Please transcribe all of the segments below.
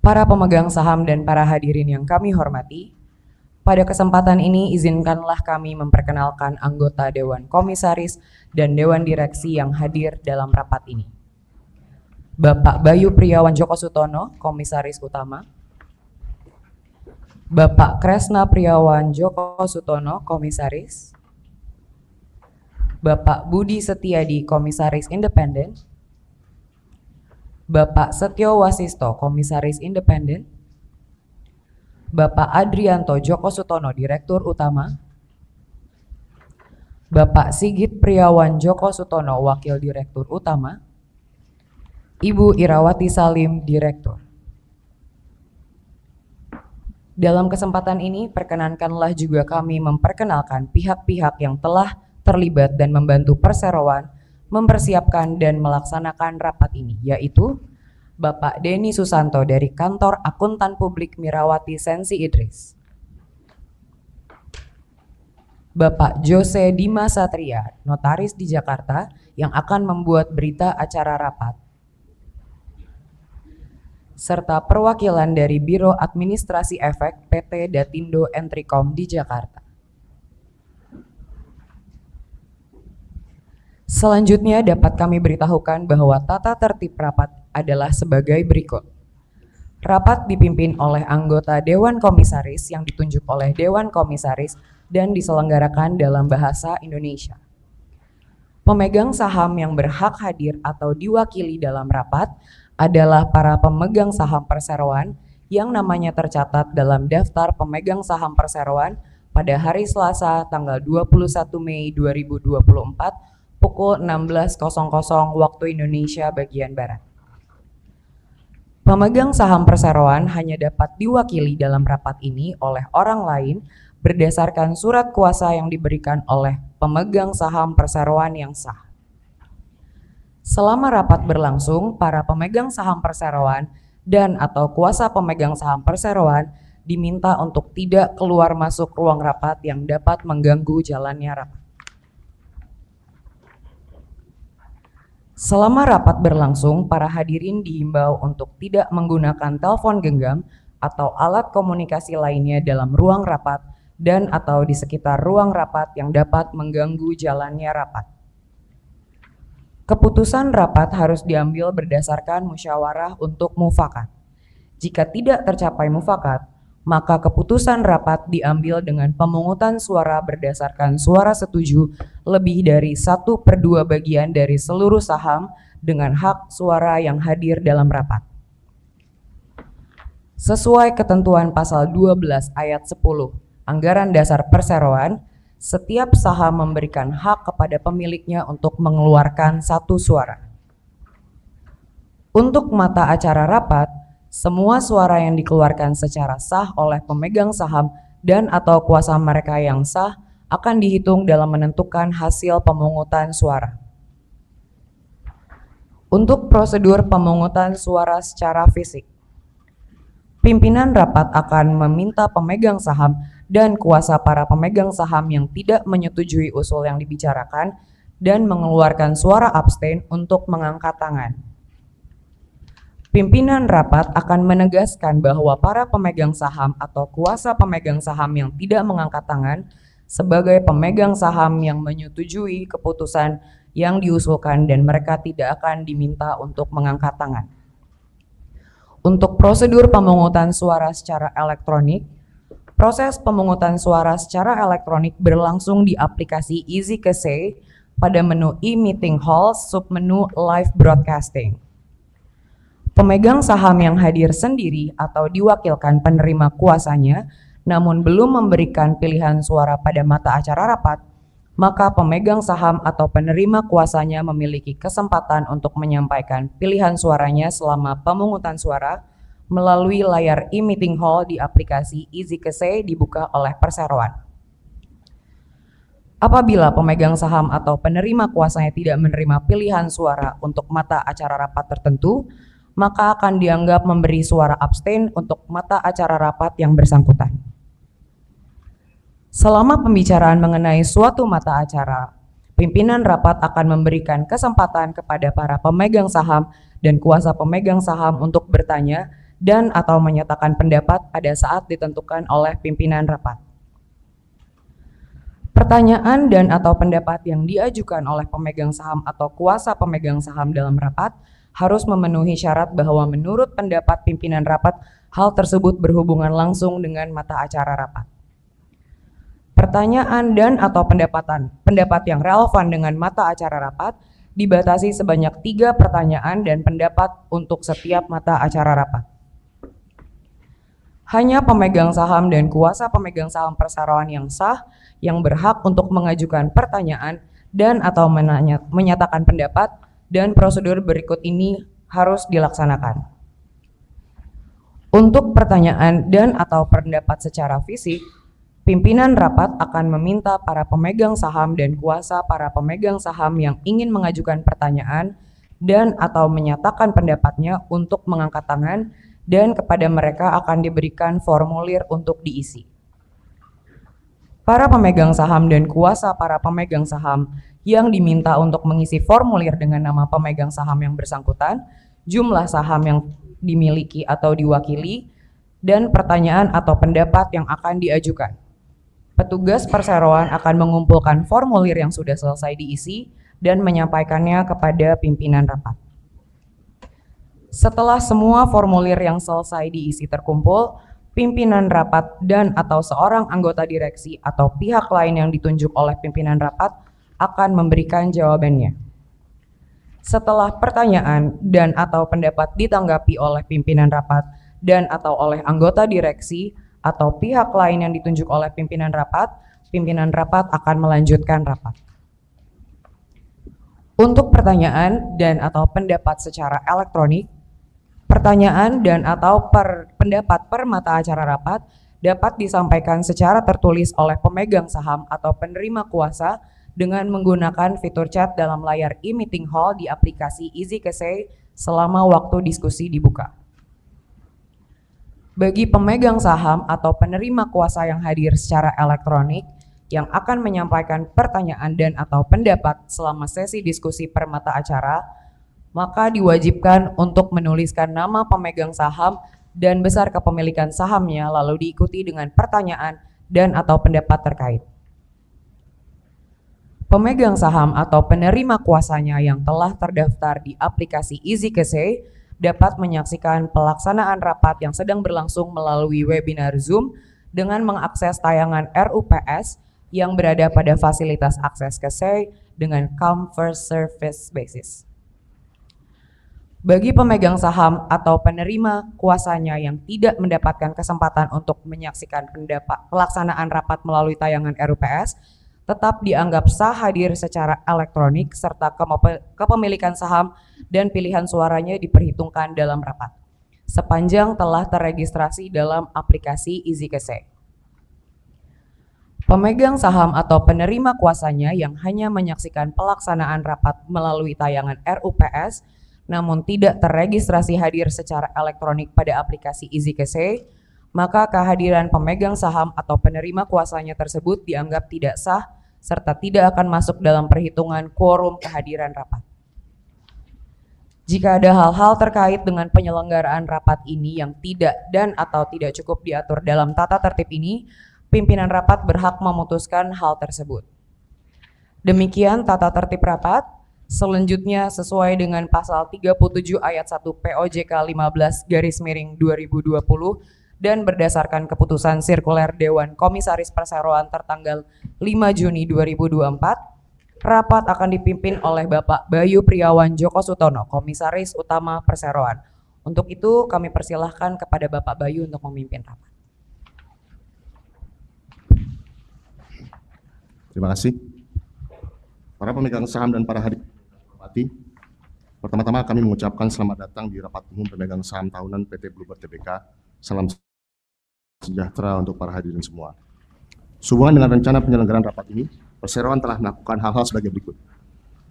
Para pemegang saham dan para hadirin yang kami hormati, pada kesempatan ini izinkanlah kami memperkenalkan anggota Dewan Komisaris dan Dewan Direksi yang hadir dalam rapat ini. Bapak Bayu Priawan Joko Sutono, Komisaris Utama. Bapak Kresna Priawan Joko Sutono, Komisaris. Bapak Budi Setiadi, Komisaris Independen. Bapak Setio Wasisto, Komisaris Independen. Bapak Adrianto Joko Sutono, Direktur Utama. Bapak Sigit Priawan Joko Sutono, Wakil Direktur Utama. Ibu Irawati Salim, Direktur. Dalam kesempatan ini, perkenankanlah juga kami memperkenalkan pihak-pihak yang telah terlibat dan membantu perseroan mempersiapkan dan melaksanakan rapat ini, yaitu Bapak Denny Susanto dari Kantor Akuntan Publik Mirawati Sensi Idris, Bapak Jose Dimas Satria, Notaris di Jakarta yang akan membuat berita acara rapat, serta perwakilan dari Biro Administrasi Efek PT Datindo Entricom di Jakarta. Selanjutnya dapat kami beritahukan bahwa tata tertib rapat adalah sebagai berikut. Rapat dipimpin oleh anggota Dewan Komisaris yang ditunjuk oleh Dewan Komisaris dan diselenggarakan dalam bahasa Indonesia. Pemegang saham yang berhak hadir atau diwakili dalam rapat adalah para pemegang saham perseroan yang namanya tercatat dalam daftar pemegang saham perseroan pada hari Selasa tanggal 21 Mei 2024 pukul 16.00 waktu Indonesia bagian Barat. Pemegang saham perseroan hanya dapat diwakili dalam rapat ini oleh orang lain berdasarkan surat kuasa yang diberikan oleh pemegang saham perseroan yang sah. Selama rapat berlangsung, para pemegang saham perseroan dan atau kuasa pemegang saham perseroan diminta untuk tidak keluar masuk ruang rapat yang dapat mengganggu jalannya rapat. Selama rapat berlangsung, para hadirin dihimbau untuk tidak menggunakan telepon genggam atau alat komunikasi lainnya dalam ruang rapat dan atau di sekitar ruang rapat yang dapat mengganggu jalannya rapat. Keputusan rapat harus diambil berdasarkan musyawarah untuk mufakat. Jika tidak tercapai mufakat, maka keputusan rapat diambil dengan pemungutan suara berdasarkan suara setuju lebih dari 1/2 bagian dari seluruh saham dengan hak suara yang hadir dalam rapat. Sesuai ketentuan pasal 12 ayat 10 Anggaran Dasar Perseroan, setiap saham memberikan hak kepada pemiliknya untuk mengeluarkan 1 suara. Untuk mata acara rapat, semua suara yang dikeluarkan secara sah oleh pemegang saham dan atau kuasa mereka yang sah akan dihitung dalam menentukan hasil pemungutan suara. Untuk prosedur pemungutan suara secara fisik, pimpinan rapat akan meminta pemegang saham dan kuasa para pemegang saham yang tidak menyetujui usul yang dibicarakan dan mengeluarkan suara abstain untuk mengangkat tangan. Pimpinan rapat akan menegaskan bahwa para pemegang saham atau kuasa pemegang saham yang tidak mengangkat tangan sebagai pemegang saham yang menyetujui keputusan yang diusulkan dan mereka tidak akan diminta untuk mengangkat tangan. Untuk prosedur pemungutan suara secara elektronik, proses pemungutan suara secara elektronik berlangsung di aplikasi EasyKSE pada menu e-meeting hall submenu live broadcasting. Pemegang saham yang hadir sendiri atau diwakilkan penerima kuasanya namun belum memberikan pilihan suara pada mata acara rapat, maka pemegang saham atau penerima kuasanya memiliki kesempatan untuk menyampaikan pilihan suaranya selama pemungutan suara melalui layar e-meeting hall di aplikasi EasyKSE dibuka oleh perseroan. Apabila pemegang saham atau penerima kuasanya tidak menerima pilihan suara untuk mata acara rapat tertentu, maka akan dianggap memberi suara abstain untuk mata acara rapat yang bersangkutan. Selama pembicaraan mengenai suatu mata acara, pimpinan rapat akan memberikan kesempatan kepada para pemegang saham dan kuasa pemegang saham untuk bertanya dan atau menyatakan pendapat pada saat ditentukan oleh pimpinan rapat. Pertanyaan dan atau pendapat yang diajukan oleh pemegang saham atau kuasa pemegang saham dalam rapat harus memenuhi syarat bahwa menurut pendapat pimpinan rapat, hal tersebut berhubungan langsung dengan mata acara rapat. Pertanyaan dan atau pendapat yang relevan dengan mata acara rapat dibatasi sebanyak 3 pertanyaan dan pendapat untuk setiap mata acara rapat. Hanya pemegang saham dan kuasa pemegang saham perseroan yang sah yang berhak untuk mengajukan pertanyaan dan atau menyatakan pendapat, dan prosedur berikut ini harus dilaksanakan. Untuk pertanyaan dan atau pendapat secara fisik, pimpinan rapat akan meminta para pemegang saham dan kuasa para pemegang saham yang ingin mengajukan pertanyaan dan atau menyatakan pendapatnya untuk mengangkat tangan, dan kepada mereka akan diberikan formulir untuk diisi. Para pemegang saham dan kuasa para pemegang saham yang diminta untuk mengisi formulir dengan nama pemegang saham yang bersangkutan, jumlah saham yang dimiliki atau diwakili, dan pertanyaan atau pendapat yang akan diajukan. Petugas perseroan akan mengumpulkan formulir yang sudah selesai diisi dan menyampaikannya kepada pimpinan rapat. Setelah semua formulir yang selesai diisi terkumpul, pimpinan rapat dan atau seorang anggota direksi atau pihak lain yang ditunjuk oleh pimpinan rapat akan memberikan jawabannya. Setelah pertanyaan dan atau pendapat ditanggapi oleh pimpinan rapat dan atau oleh anggota direksi atau pihak lain yang ditunjuk oleh pimpinan rapat akan melanjutkan rapat. Untuk pertanyaan dan atau pendapat secara elektronik, pertanyaan dan atau pendapat per mata acara rapat dapat disampaikan secara tertulis oleh pemegang saham atau penerima kuasa dengan menggunakan fitur chat dalam layar e-meeting hall di aplikasi EasyKC selama waktu diskusi dibuka. Bagi pemegang saham atau penerima kuasa yang hadir secara elektronik yang akan menyampaikan pertanyaan dan atau pendapat selama sesi diskusi per mata acara, maka diwajibkan untuk menuliskan nama pemegang saham dan besar kepemilikan sahamnya, lalu diikuti dengan pertanyaan dan atau pendapat terkait. Pemegang saham atau penerima kuasanya yang telah terdaftar di aplikasi EasyKC dapat menyaksikan pelaksanaan rapat yang sedang berlangsung melalui webinar Zoom dengan mengakses tayangan RUPS yang berada pada fasilitas akses KC dengan come first service basis. Bagi pemegang saham atau penerima kuasanya yang tidak mendapatkan kesempatan untuk menyaksikan pelaksanaan rapat melalui tayangan RUPS, tetap dianggap sah hadir secara elektronik serta kepemilikan saham dan pilihan suaranya diperhitungkan dalam rapat, sepanjang telah terregistrasi dalam aplikasi EasyKC. Pemegang saham atau penerima kuasanya yang hanya menyaksikan pelaksanaan rapat melalui tayangan RUPS namun tidak terregistrasi hadir secara elektronik pada aplikasi EasyKC, maka kehadiran pemegang saham atau penerima kuasanya tersebut dianggap tidak sah serta tidak akan masuk dalam perhitungan quorum kehadiran rapat. Jika ada hal-hal terkait dengan penyelenggaraan rapat ini yang tidak dan atau tidak cukup diatur dalam tata tertib ini, pimpinan rapat berhak memutuskan hal tersebut. Demikian tata tertib rapat. Selanjutnya sesuai dengan pasal 37 ayat 1 POJK 15/2020 dan berdasarkan keputusan sirkuler Dewan Komisaris Perseroan tertanggal 5 Juni 2024, rapat akan dipimpin oleh Bapak Bayu Priawan Joko Sutono, Komisaris Utama Perseroan. Untuk itu kami persilahkan kepada Bapak Bayu untuk memimpin rapat. Terima kasih. Para pemegang saham dan para hadirin, pertama-tama kami mengucapkan selamat datang di rapat umum pemegang saham tahunan PT Bluebird Tbk. Salam sejahtera untuk para hadirin semua. Sehubungan dengan rencana penyelenggaraan rapat ini, Perseroan telah melakukan hal-hal sebagai berikut.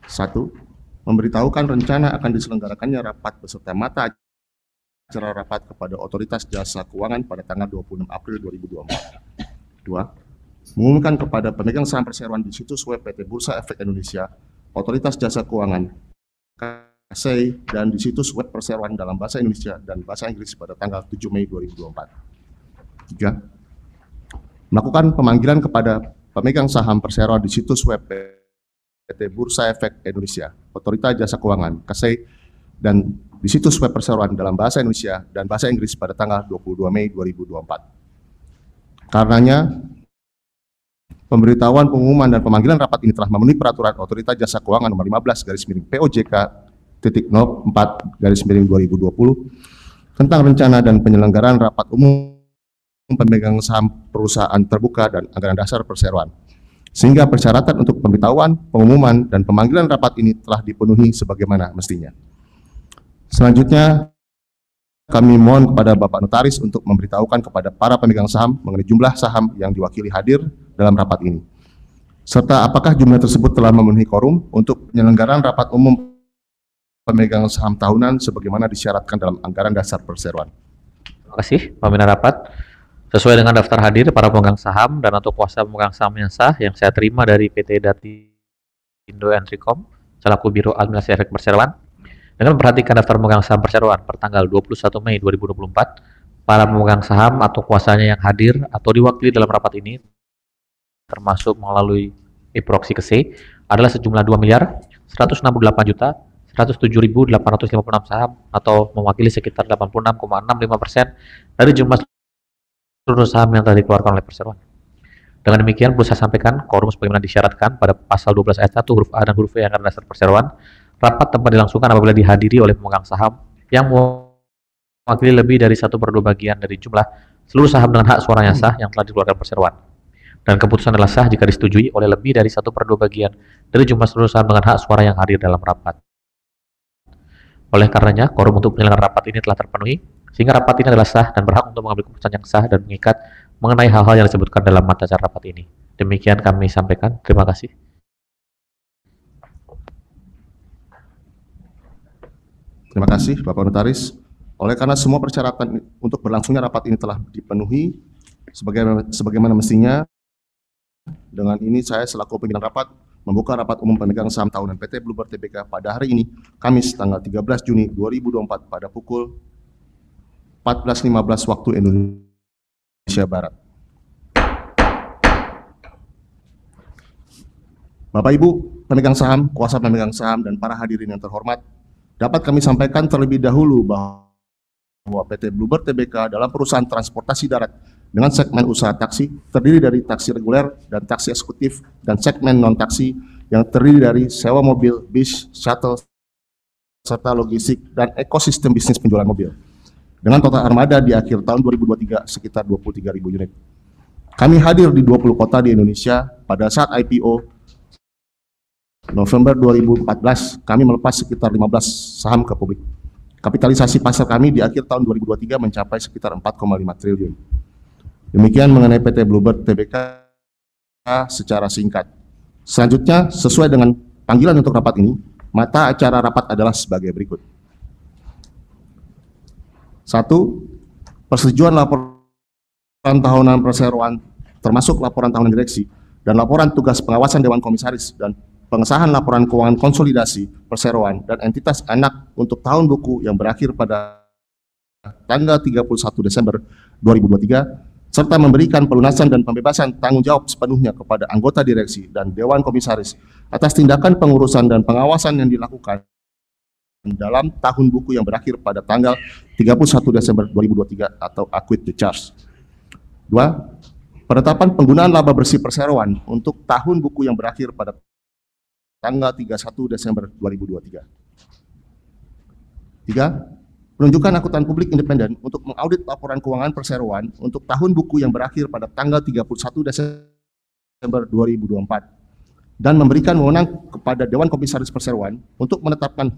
1. Memberitahukan rencana akan diselenggarakannya rapat beserta mata acara rapat kepada Otoritas Jasa Keuangan pada tanggal 26 April 2024. 2. Mengumumkan kepada pemegang saham Perseroan di situs web PT Bursa Efek Indonesia, Otoritas Jasa Keuangan essay dan di situs web perseroan dalam bahasa Indonesia dan bahasa Inggris pada tanggal 7 Mei 2024. 3. Melakukan pemanggilan kepada pemegang saham perseroan di situs web PT Bursa Efek Indonesia, Otoritas Jasa Keuangan, KASEI, dan di situs web perseroan dalam bahasa Indonesia dan bahasa Inggris pada tanggal 22 Mei 2024. Karenanya, pemberitahuan, pengumuman, dan pemanggilan rapat ini telah memenuhi peraturan Otoritas Jasa Keuangan nomor 15/POJK-0/4/2020 tentang rencana dan penyelenggaraan rapat umum pemegang saham perusahaan terbuka dan anggaran dasar perseroan, sehingga persyaratan untuk pemberitahuan, pengumuman, dan pemanggilan rapat ini telah dipenuhi sebagaimana mestinya. Selanjutnya, kami mohon kepada Bapak Notaris untuk memberitahukan kepada para pemegang saham mengenai jumlah saham yang diwakili hadir dalam rapat ini, serta apakah jumlah tersebut telah memenuhi quorum untuk penyelenggaraan rapat umum pemegang saham tahunan sebagaimana disyaratkan dalam anggaran dasar perseroan. Terima kasih, pimpinan rapat. Sesuai dengan daftar hadir para pemegang saham dan atau kuasa pemegang saham yang sah yang saya terima dari PT Datindo Entricom selaku Biro Administrasi Efek Perseroan, dengan memperhatikan daftar pemegang saham perseroan pertanggal 21 Mei 2024, para pemegang saham atau kuasanya yang hadir atau diwakili dalam rapat ini, termasuk melalui e-proxy KASEI, adalah sejumlah 2.168.107.856 saham atau mewakili sekitar 86,65% dari jumlah seluruh saham yang telah dikeluarkan oleh perseroan. Dengan demikian, perlu saya sampaikan, quorum sebagaimana disyaratkan pada pasal 12 ayat 1 huruf A dan huruf E anggaran dasar perseroan, rapat tempat dilangsungkan apabila dihadiri oleh pemegang saham yang mewakili lebih dari 1/2 bagian dari jumlah seluruh saham dengan hak suara yang sah yang telah dikeluarkan perseroan. Dan keputusan adalah sah jika disetujui oleh lebih dari 1/2 bagian dari jumlah seluruh saham dengan hak suara yang hadir dalam rapat. Oleh karenanya, quorum untuk penyelenggaraan rapat ini telah terpenuhi, sehingga rapat ini adalah sah dan berhak untuk mengambil keputusan yang sah dan mengikat mengenai hal-hal yang disebutkan dalam mata acara rapat ini. Demikian kami sampaikan. Terima kasih. Terima kasih, Bapak Notaris. Oleh karena semua persyaratan untuk berlangsungnya rapat ini telah dipenuhi sebagaimana mestinya, dengan ini saya selaku pimpinan rapat membuka rapat umum pemegang saham tahunan PT Bluebird Tbk pada hari ini, Kamis tanggal 13 Juni 2024 pada pukul 14.15 waktu Indonesia Barat. Bapak Ibu pemegang saham, kuasa pemegang saham, dan para hadirin yang terhormat, dapat kami sampaikan terlebih dahulu bahwa PT Bluebird Tbk dalam perusahaan transportasi darat dengan segmen usaha taksi terdiri dari taksi reguler dan taksi eksekutif, dan segmen non-taksi yang terdiri dari sewa mobil, bis, shuttle, serta logistik dan ekosistem bisnis penjualan mobil. Dengan total armada di akhir tahun 2023 sekitar 23.000 unit. Kami hadir di 20 kota di Indonesia. Pada saat IPO November 2014, kami melepas sekitar 15 saham ke publik. Kapitalisasi pasar kami di akhir tahun 2023 mencapai sekitar 4,5 triliun. Demikian mengenai PT Bluebird Tbk secara singkat. Selanjutnya, sesuai dengan panggilan untuk rapat ini, mata acara rapat adalah sebagai berikut. 1. Persetujuan laporan tahunan perseroan termasuk laporan tahunan direksi dan laporan tugas pengawasan Dewan Komisaris dan pengesahan laporan keuangan konsolidasi perseroan dan entitas anak untuk tahun buku yang berakhir pada tanggal 31 Desember 2023, serta memberikan pelunasan dan pembebasan tanggung jawab sepenuhnya kepada anggota direksi dan Dewan Komisaris atas tindakan pengurusan dan pengawasan yang dilakukan dalam tahun buku yang berakhir pada tanggal 31 Desember 2023 atau acquit the charge. 2. Penetapan penggunaan laba bersih perseroan untuk tahun buku yang berakhir pada tanggal 31 Desember 2023. 3. Penunjukan akuntan publik independen untuk mengaudit laporan keuangan perseroan untuk tahun buku yang berakhir pada tanggal 31 Desember 2024 dan memberikan wewenang kepada Dewan Komisaris Perseroan untuk menetapkan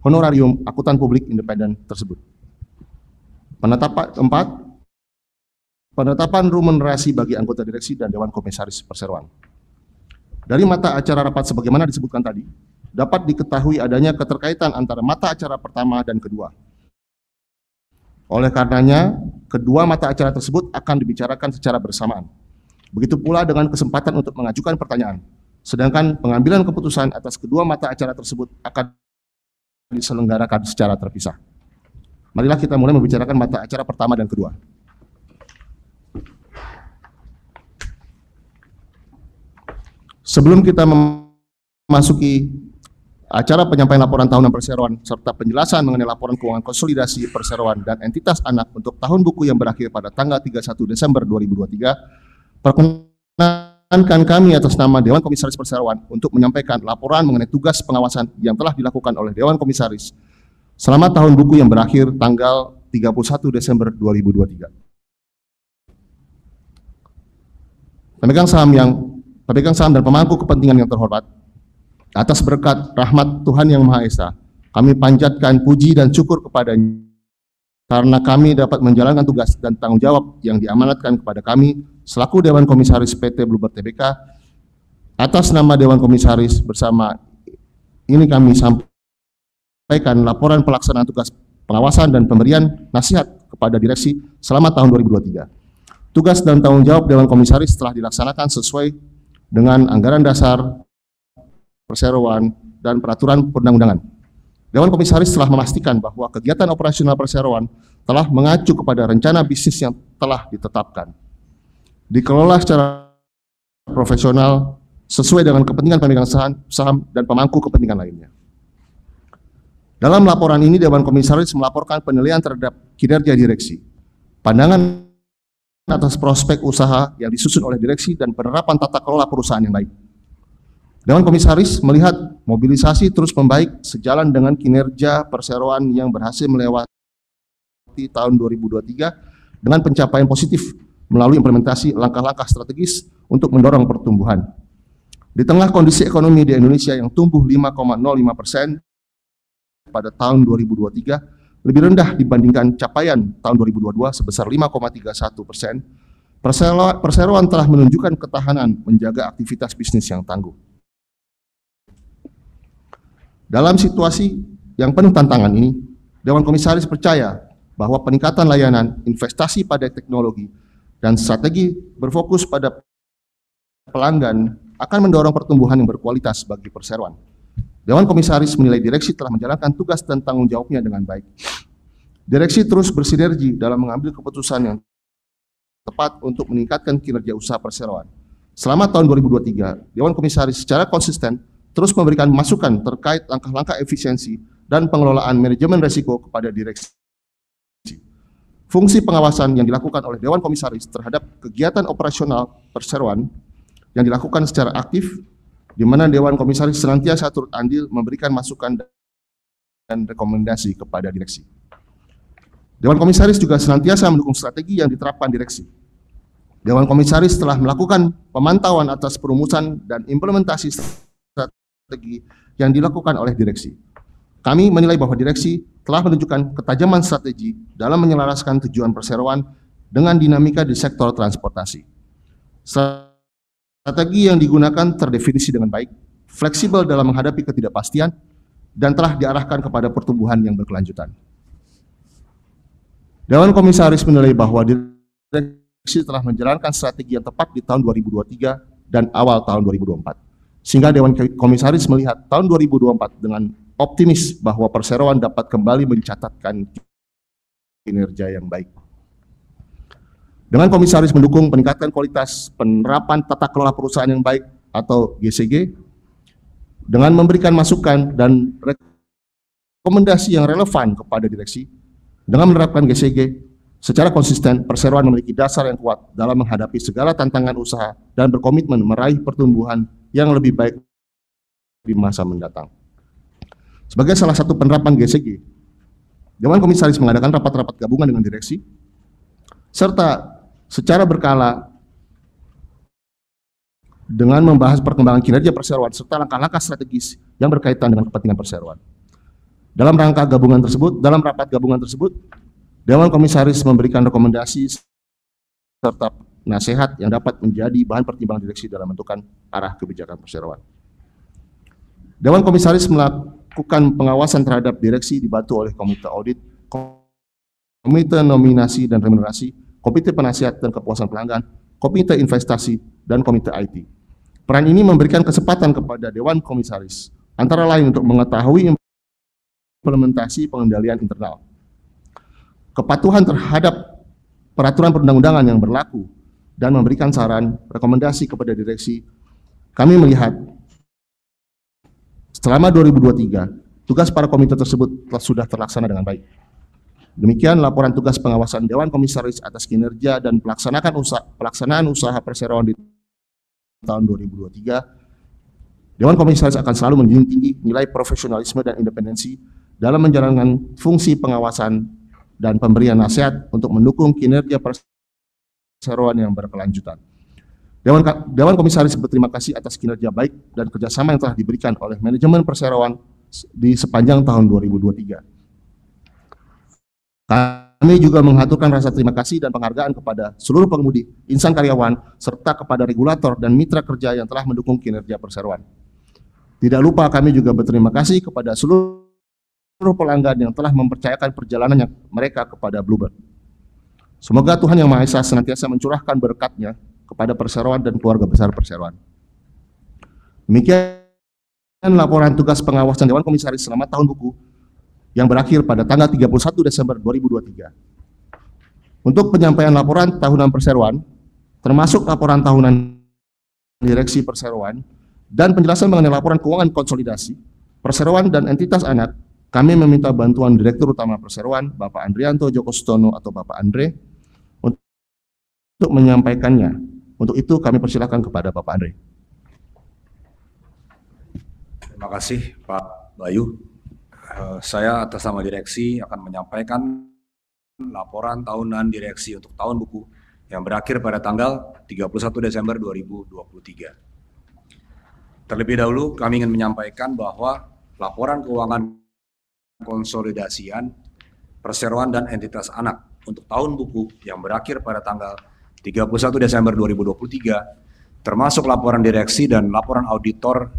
honorarium akuntan publik independen tersebut. Penetapan remunerasi bagi anggota direksi dan Dewan Komisaris Perseroan. Dari mata acara rapat sebagaimana disebutkan tadi, dapat diketahui adanya keterkaitan antara mata acara pertama dan kedua. Oleh karenanya, kedua mata acara tersebut akan dibicarakan secara bersamaan. Begitu pula dengan kesempatan untuk mengajukan pertanyaan. Sedangkan pengambilan keputusan atas kedua mata acara tersebut akan diselenggarakan secara terpisah. Marilah kita mulai membicarakan mata acara pertama dan kedua. Sebelum kita memasuki acara penyampaian laporan tahunan perseroan serta penjelasan mengenai laporan keuangan konsolidasi perseroan dan entitas anak untuk tahun buku yang berakhir pada tanggal 31 Desember 2023, perkenankan kami atas nama Dewan Komisaris Perseroan untuk menyampaikan laporan mengenai tugas pengawasan yang telah dilakukan oleh Dewan Komisaris selama tahun buku yang berakhir tanggal 31 Desember 2023. Pemegang saham dan pemangku kepentingan yang terhormat, atas berkat rahmat Tuhan Yang Maha Esa, kami panjatkan puji dan syukur kepadanya karena kami dapat menjalankan tugas dan tanggung jawab yang diamanatkan kepada kami selaku Dewan Komisaris PT Bluebird Tbk. Atas nama Dewan Komisaris bersama ini kami sampaikan laporan pelaksanaan tugas pengawasan dan pemberian nasihat kepada direksi selama tahun 2023. Tugas dan tanggung jawab Dewan Komisaris telah dilaksanakan sesuai dengan anggaran dasar perseroan dan peraturan perundang-undangan. Dewan Komisaris telah memastikan bahwa kegiatan operasional perseroan telah mengacu kepada rencana bisnis yang telah ditetapkan, dikelola secara profesional sesuai dengan kepentingan pemegang saham dan pemangku kepentingan lainnya. Dalam laporan ini, Dewan Komisaris melaporkan penilaian terhadap kinerja direksi, pandangan atas prospek usaha yang disusun oleh direksi dan penerapan tata kelola perusahaan yang baik. Dewan Komisaris melihat mobilisasi terus membaik sejalan dengan kinerja perseroan yang berhasil melewati tahun 2023 dengan pencapaian positif melalui implementasi langkah-langkah strategis untuk mendorong pertumbuhan. Di tengah kondisi ekonomi di Indonesia yang tumbuh 5,05% pada tahun 2023, lebih rendah dibandingkan capaian tahun 2022 sebesar 5,31%, perseroan telah menunjukkan ketahanan menjaga aktivitas bisnis yang tangguh. Dalam situasi yang penuh tantangan ini, Dewan Komisaris percaya bahwa peningkatan layanan, investasi pada teknologi, dan strategi berfokus pada pelanggan akan mendorong pertumbuhan yang berkualitas bagi perseroan. Dewan Komisaris menilai direksi telah menjalankan tugas dan tanggung jawabnya dengan baik. Direksi terus bersinergi dalam mengambil keputusan yang tepat untuk meningkatkan kinerja usaha perseroan. Selama tahun 2023, Dewan Komisaris secara konsisten terus memberikan masukan terkait langkah-langkah efisiensi dan pengelolaan manajemen risiko kepada direksi. Fungsi pengawasan yang dilakukan oleh Dewan Komisaris terhadap kegiatan operasional perseroan yang dilakukan secara aktif, di mana Dewan Komisaris senantiasa turut andil memberikan masukan dan rekomendasi kepada direksi. Dewan Komisaris juga senantiasa mendukung strategi yang diterapkan direksi. Dewan Komisaris telah melakukan pemantauan atas perumusan dan implementasi strategi yang dilakukan oleh direksi. Kami menilai bahwa direksi telah menunjukkan ketajaman strategi dalam menyelaraskan tujuan perseroan dengan dinamika di sektor transportasi. Strategi yang digunakan terdefinisi dengan baik, fleksibel dalam menghadapi ketidakpastian, dan telah diarahkan kepada pertumbuhan yang berkelanjutan. Dewan Komisaris menilai bahwa direksi telah menjalankan strategi yang tepat di tahun 2023 dan awal tahun 2024. Sehingga Dewan Komisaris melihat tahun 2024 dengan optimis bahwa perseroan dapat kembali mencatatkan kinerja yang baik. Dewan Komisaris mendukung peningkatan kualitas penerapan tata kelola perusahaan yang baik atau GCG dengan memberikan masukan dan rekomendasi yang relevan kepada direksi. Dengan menerapkan GCG secara konsisten, perseroan memiliki dasar yang kuat dalam menghadapi segala tantangan usaha dan berkomitmen meraih pertumbuhan yang lebih baik di masa mendatang. Sebagai salah satu penerapan GCG, Dewan Komisaris mengadakan rapat-rapat gabungan dengan direksi, serta secara berkala dengan membahas perkembangan kinerja perseroan serta langkah-langkah strategis yang berkaitan dengan kepentingan perseroan. Dalam rapat gabungan tersebut, Dewan Komisaris memberikan rekomendasi serta nasihat yang dapat menjadi bahan pertimbangan direksi dalam menentukan arah kebijakan perseroan. Dewan Komisaris melakukan pengawasan terhadap direksi dibantu oleh Komite Audit, Komite Nominasi dan Remunerasi, Komite Penasihat dan Kepuasan Pelanggan, Komite Investasi, dan Komite IT. Peran ini memberikan kesempatan kepada Dewan Komisaris antara lain untuk mengetahui implementasi pengendalian internal. Kepatuhan terhadap peraturan perundang-undangan yang berlaku dan memberikan saran rekomendasi kepada direksi, kami melihat selama 2023 tugas para komite tersebut sudah terlaksana dengan baik. Demikian laporan tugas pengawasan Dewan Komisaris atas kinerja dan pelaksanaan usaha perseroan di tahun 2023. Dewan Komisaris akan selalu menjunjung tinggi nilai profesionalisme dan independensi dalam menjalankan fungsi pengawasan dan pemberian nasihat untuk mendukung kinerja perseroan yang berkelanjutan. Dewan Komisaris berterima kasih atas kinerja baik dan kerjasama yang telah diberikan oleh manajemen perseroan di sepanjang tahun 2023. Kami juga mengaturkan rasa terima kasih dan penghargaan kepada seluruh pengemudi, insan karyawan, serta kepada regulator dan mitra kerja yang telah mendukung kinerja perseroan. Tidak lupa kami juga berterima kasih kepada seluruh pelanggan yang telah mempercayakan perjalanan mereka kepada Bluebird. Semoga Tuhan Yang Maha Esa senantiasa mencurahkan berkat-Nya kepada perseroan dan keluarga besar perseroan. Demikian laporan tugas pengawasan Dewan Komisaris selama tahun buku yang berakhir pada tanggal 31 Desember 2023. Untuk penyampaian laporan tahunan perseroan, termasuk laporan tahunan direksi perseroan, dan penjelasan mengenai laporan keuangan konsolidasi, perseroan dan entitas anak, kami meminta bantuan Direktur Utama Perseroan, Bapak Andrianto Djoko Sutono atau Bapak Andre, untuk menyampaikannya. Untuk itu kami persilakan kepada Bapak Andre. Terima kasih Pak Bayu. Saya atas nama direksi akan menyampaikan laporan tahunan direksi untuk tahun buku yang berakhir pada tanggal 31 Desember 2023. Terlebih dahulu kami ingin menyampaikan bahwa laporan keuangan konsolidasian perseroan dan entitas anak untuk tahun buku yang berakhir pada tanggal 31 Desember 2023 termasuk laporan direksi dan laporan auditor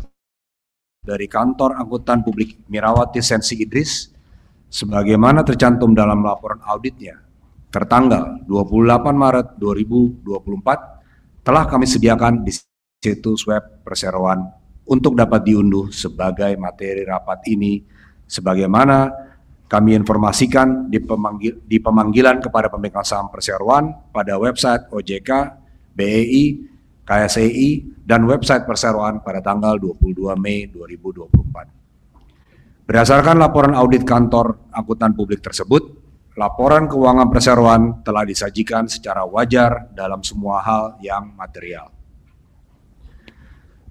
dari Kantor Akuntan Publik Mirawati Sensi Idris sebagaimana tercantum dalam laporan auditnya tertanggal 28 Maret 2024 telah kami sediakan di situs web perseroan untuk dapat diunduh sebagai materi rapat ini sebagaimana kami informasikan di pemanggilan kepada pemegang saham perseroan pada website OJK, BEI, KSEI, dan website perseroan pada tanggal 22 Mei 2024. Berdasarkan laporan audit kantor akuntan publik tersebut, laporan keuangan perseroan telah disajikan secara wajar dalam semua hal yang material.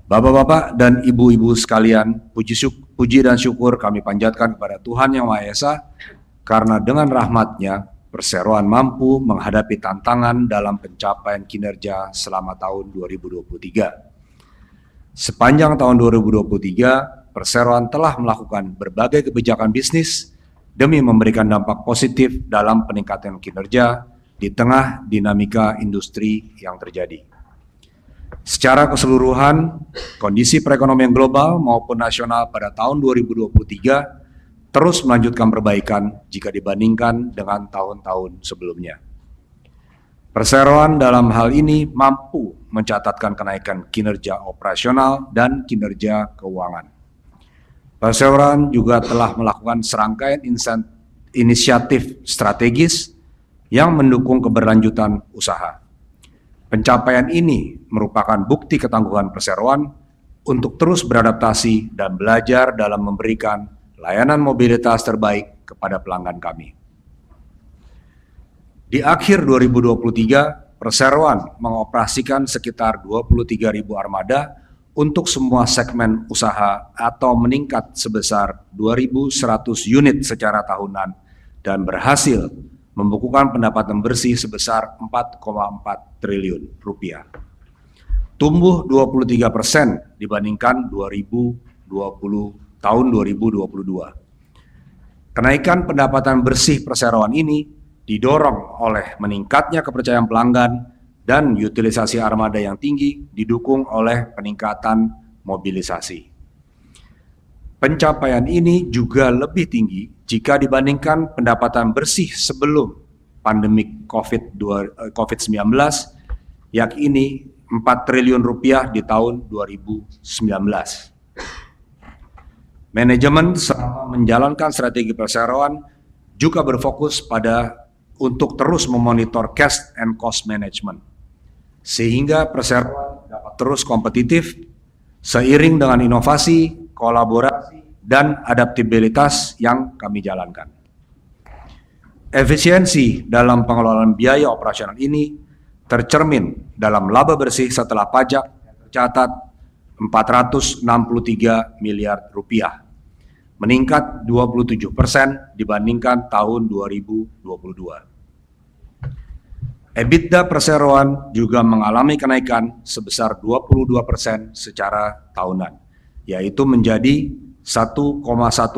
Bapak-bapak dan ibu-ibu sekalian, puji dan syukur kami panjatkan kepada Tuhan Yang Maha Esa, karena dengan rahmat-Nya, perseroan mampu menghadapi tantangan dalam pencapaian kinerja selama tahun 2023. Sepanjang tahun 2023, perseroan telah melakukan berbagai kebijakan bisnis demi memberikan dampak positif dalam peningkatan kinerja di tengah dinamika industri yang terjadi. Secara keseluruhan, kondisi perekonomian global maupun nasional pada tahun 2023 terus melanjutkan perbaikan jika dibandingkan dengan tahun-tahun sebelumnya. Perseroan dalam hal ini mampu mencatatkan kenaikan kinerja operasional dan kinerja keuangan. Perseroan juga telah melakukan serangkaian inisiatif strategis yang mendukung keberlanjutan usaha. Pencapaian ini merupakan bukti ketangguhan perseroan untuk terus beradaptasi dan belajar dalam memberikan layanan mobilitas terbaik kepada pelanggan kami. Di akhir 2023, perseroan mengoperasikan sekitar 23.000 armada untuk semua segmen usaha atau meningkat sebesar 2.100 unit secara tahunan dan berhasil membukukan pendapatan bersih sebesar 4,4 triliun rupiah. Tumbuh 23% dibandingkan tahun 2022. Kenaikan pendapatan bersih perseroan ini didorong oleh meningkatnya kepercayaan pelanggan dan utilisasi armada yang tinggi didukung oleh peningkatan mobilisasi. Pencapaian ini juga lebih tinggi jika dibandingkan pendapatan bersih sebelum pandemi COVID-19, yakni 4 triliun rupiah di tahun 2019. Manajemen selama menjalankan strategi perseroan juga berfokus untuk terus memonitor cash and cost management, sehingga perseroan dapat terus kompetitif seiring dengan inovasi, kolaborasi, dan adaptabilitas yang kami jalankan. Efisiensi dalam pengelolaan biaya operasional ini tercermin dalam laba bersih setelah pajak yang tercatat 463 miliar rupiah, meningkat 27% dibandingkan tahun 2022. EBITDA perseroan juga mengalami kenaikan sebesar 22% secara tahunan, yaitu menjadi 1,1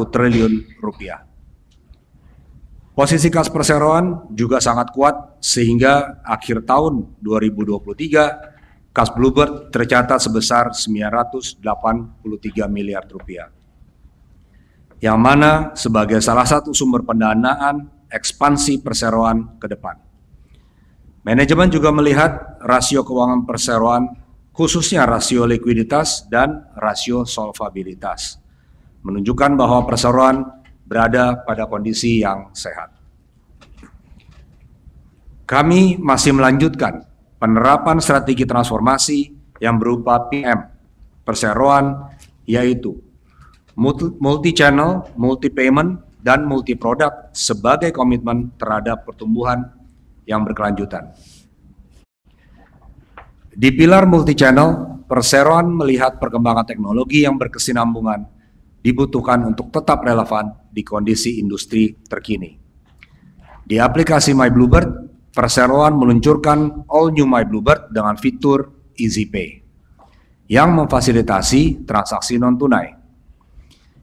triliun rupiah. Posisi kas perseroan juga sangat kuat sehingga akhir tahun 2023 kas Bluebird tercatat sebesar 983 miliar rupiah, yang mana sebagai salah satu sumber pendanaan ekspansi perseroan ke depan. Manajemen juga melihat rasio keuangan perseroan, khususnya rasio likuiditas dan rasio solvabilitas, menunjukkan bahwa perseroan berada pada kondisi yang sehat. Kami masih melanjutkan penerapan strategi transformasi yang berupa PM perseroan, yaitu multi-channel, multi-payment, dan multi-product sebagai komitmen terhadap pertumbuhan yang berkelanjutan. Di pilar multi-channel, perseroan melihat perkembangan teknologi yang berkesinambungan dibutuhkan untuk tetap relevan di kondisi industri terkini. Di aplikasi My Bluebird, perseroan meluncurkan all new My Bluebird dengan fitur Easy Pay yang memfasilitasi transaksi non-tunai.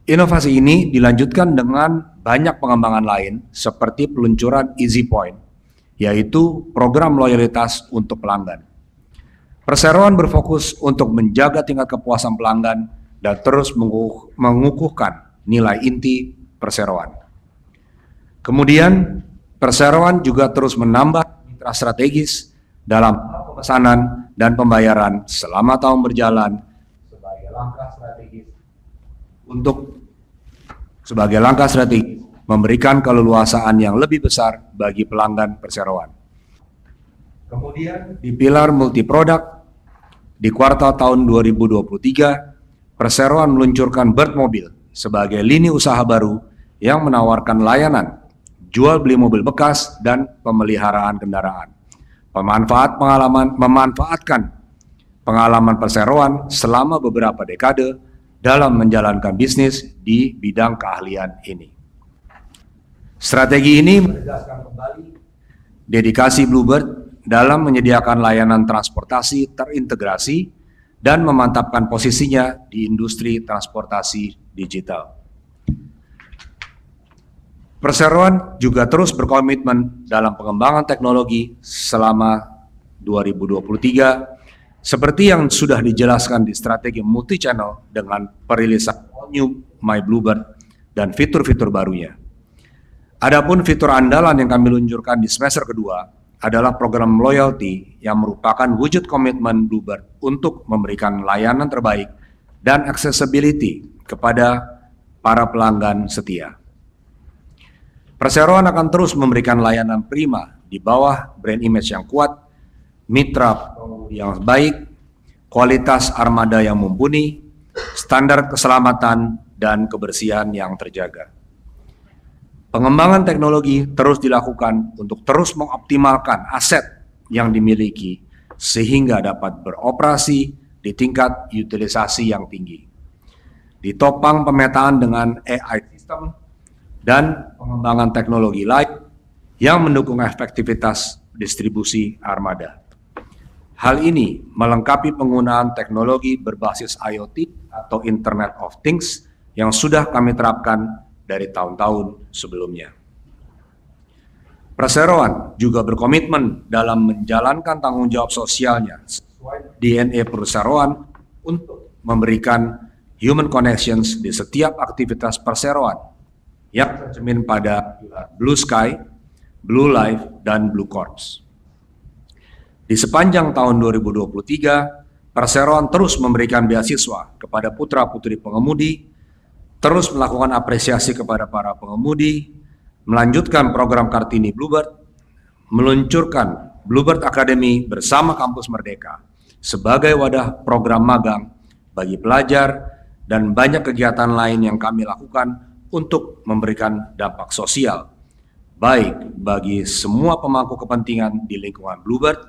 Inovasi ini dilanjutkan dengan banyak pengembangan lain seperti peluncuran Easy Point, yaitu program loyalitas untuk pelanggan. Perseroan berfokus untuk menjaga tingkat kepuasan pelanggan dan terus mengukuhkan nilai inti perseroan. Kemudian, perseroan juga terus menambah mitra strategis dalam pemesanan dan pembayaran selama tahun berjalan sebagai langkah strategis memberikan keleluasaan yang lebih besar bagi pelanggan perseroan. Kemudian di pilar multi-product, di kuartal tahun 2023, perseroan meluncurkan Bird Mobil sebagai lini usaha baru yang menawarkan layanan jual beli mobil bekas dan pemeliharaan kendaraan. Memanfaatkan pengalaman perseroan selama beberapa dekade dalam menjalankan bisnis di bidang keahlian ini. Strategi ini menegaskan kembali dedikasi Bluebird dalam menyediakan layanan transportasi terintegrasi dan memantapkan posisinya di industri transportasi digital. Perseroan juga terus berkomitmen dalam pengembangan teknologi selama 2023, seperti yang sudah dijelaskan di strategi multi-channel dengan perilisan all new My Bluebird dan fitur-fitur barunya. Adapun fitur andalan yang kami luncurkan di semester kedua adalah program loyalty yang merupakan wujud komitmen Bluebird untuk memberikan layanan terbaik dan accessibility kepada para pelanggan setia. Perseroan akan terus memberikan layanan prima di bawah brand image yang kuat, mitra yang baik, kualitas armada yang mumpuni, standar keselamatan dan kebersihan yang terjaga. Pengembangan teknologi terus dilakukan untuk terus mengoptimalkan aset yang dimiliki sehingga dapat beroperasi di tingkat utilisasi yang tinggi. Ditopang pemetaan dengan AI system dan pengembangan teknologi lain yang mendukung efektivitas distribusi armada. Hal ini melengkapi penggunaan teknologi berbasis IoT atau Internet of Things yang sudah kami terapkan dari tahun-tahun sebelumnya. Perseroan juga berkomitmen dalam menjalankan tanggung jawab sosialnya sesuai DNA perseroan untuk memberikan human connections di setiap aktivitas perseroan yang tercermin pada Blue Sky, Blue Life, dan Blue Corps. Di sepanjang tahun 2023, perseroan terus memberikan beasiswa kepada putra-putri pengemudi terus melakukan apresiasi kepada para pengemudi, melanjutkan program Kartini Bluebird, meluncurkan Bluebird Academy bersama Kampus Merdeka sebagai wadah program magang bagi pelajar, dan banyak kegiatan lain yang kami lakukan untuk memberikan dampak sosial, baik bagi semua pemangku kepentingan di lingkungan Bluebird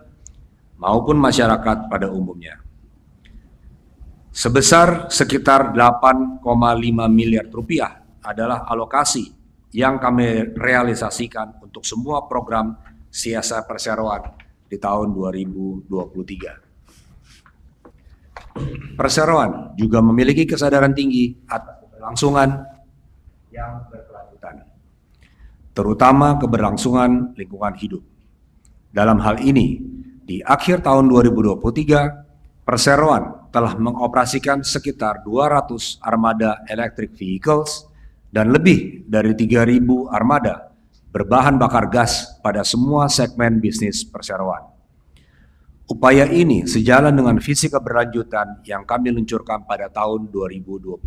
maupun masyarakat pada umumnya. Sebesar sekitar 8,5 miliar rupiah adalah alokasi yang kami realisasikan untuk semua program CSR perseroan di tahun 2023. Perseroan juga memiliki kesadaran tinggi atas keberlangsungan yang berkelanjutan, terutama keberlangsungan lingkungan hidup. Dalam hal ini, di akhir tahun 2023, Perseroan telah mengoperasikan sekitar 200 armada electric vehicles dan lebih dari 3.000 armada berbahan bakar gas pada semua segmen bisnis perseroan. Upaya ini sejalan dengan visi keberlanjutan yang kami luncurkan pada tahun 2022.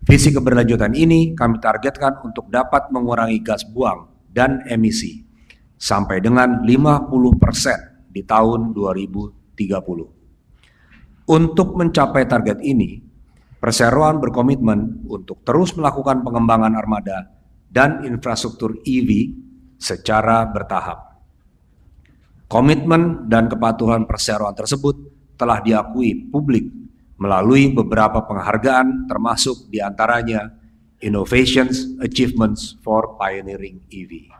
Visi keberlanjutan ini kami targetkan untuk dapat mengurangi gas buang dan emisi sampai dengan 50% di tahun 2030. Untuk mencapai target ini, Perseroan berkomitmen untuk terus melakukan pengembangan armada dan infrastruktur EV secara bertahap. Komitmen dan kepatuhan perseroan tersebut telah diakui publik melalui beberapa penghargaan, termasuk diantaranya Innovations Achievements for Pioneering EV.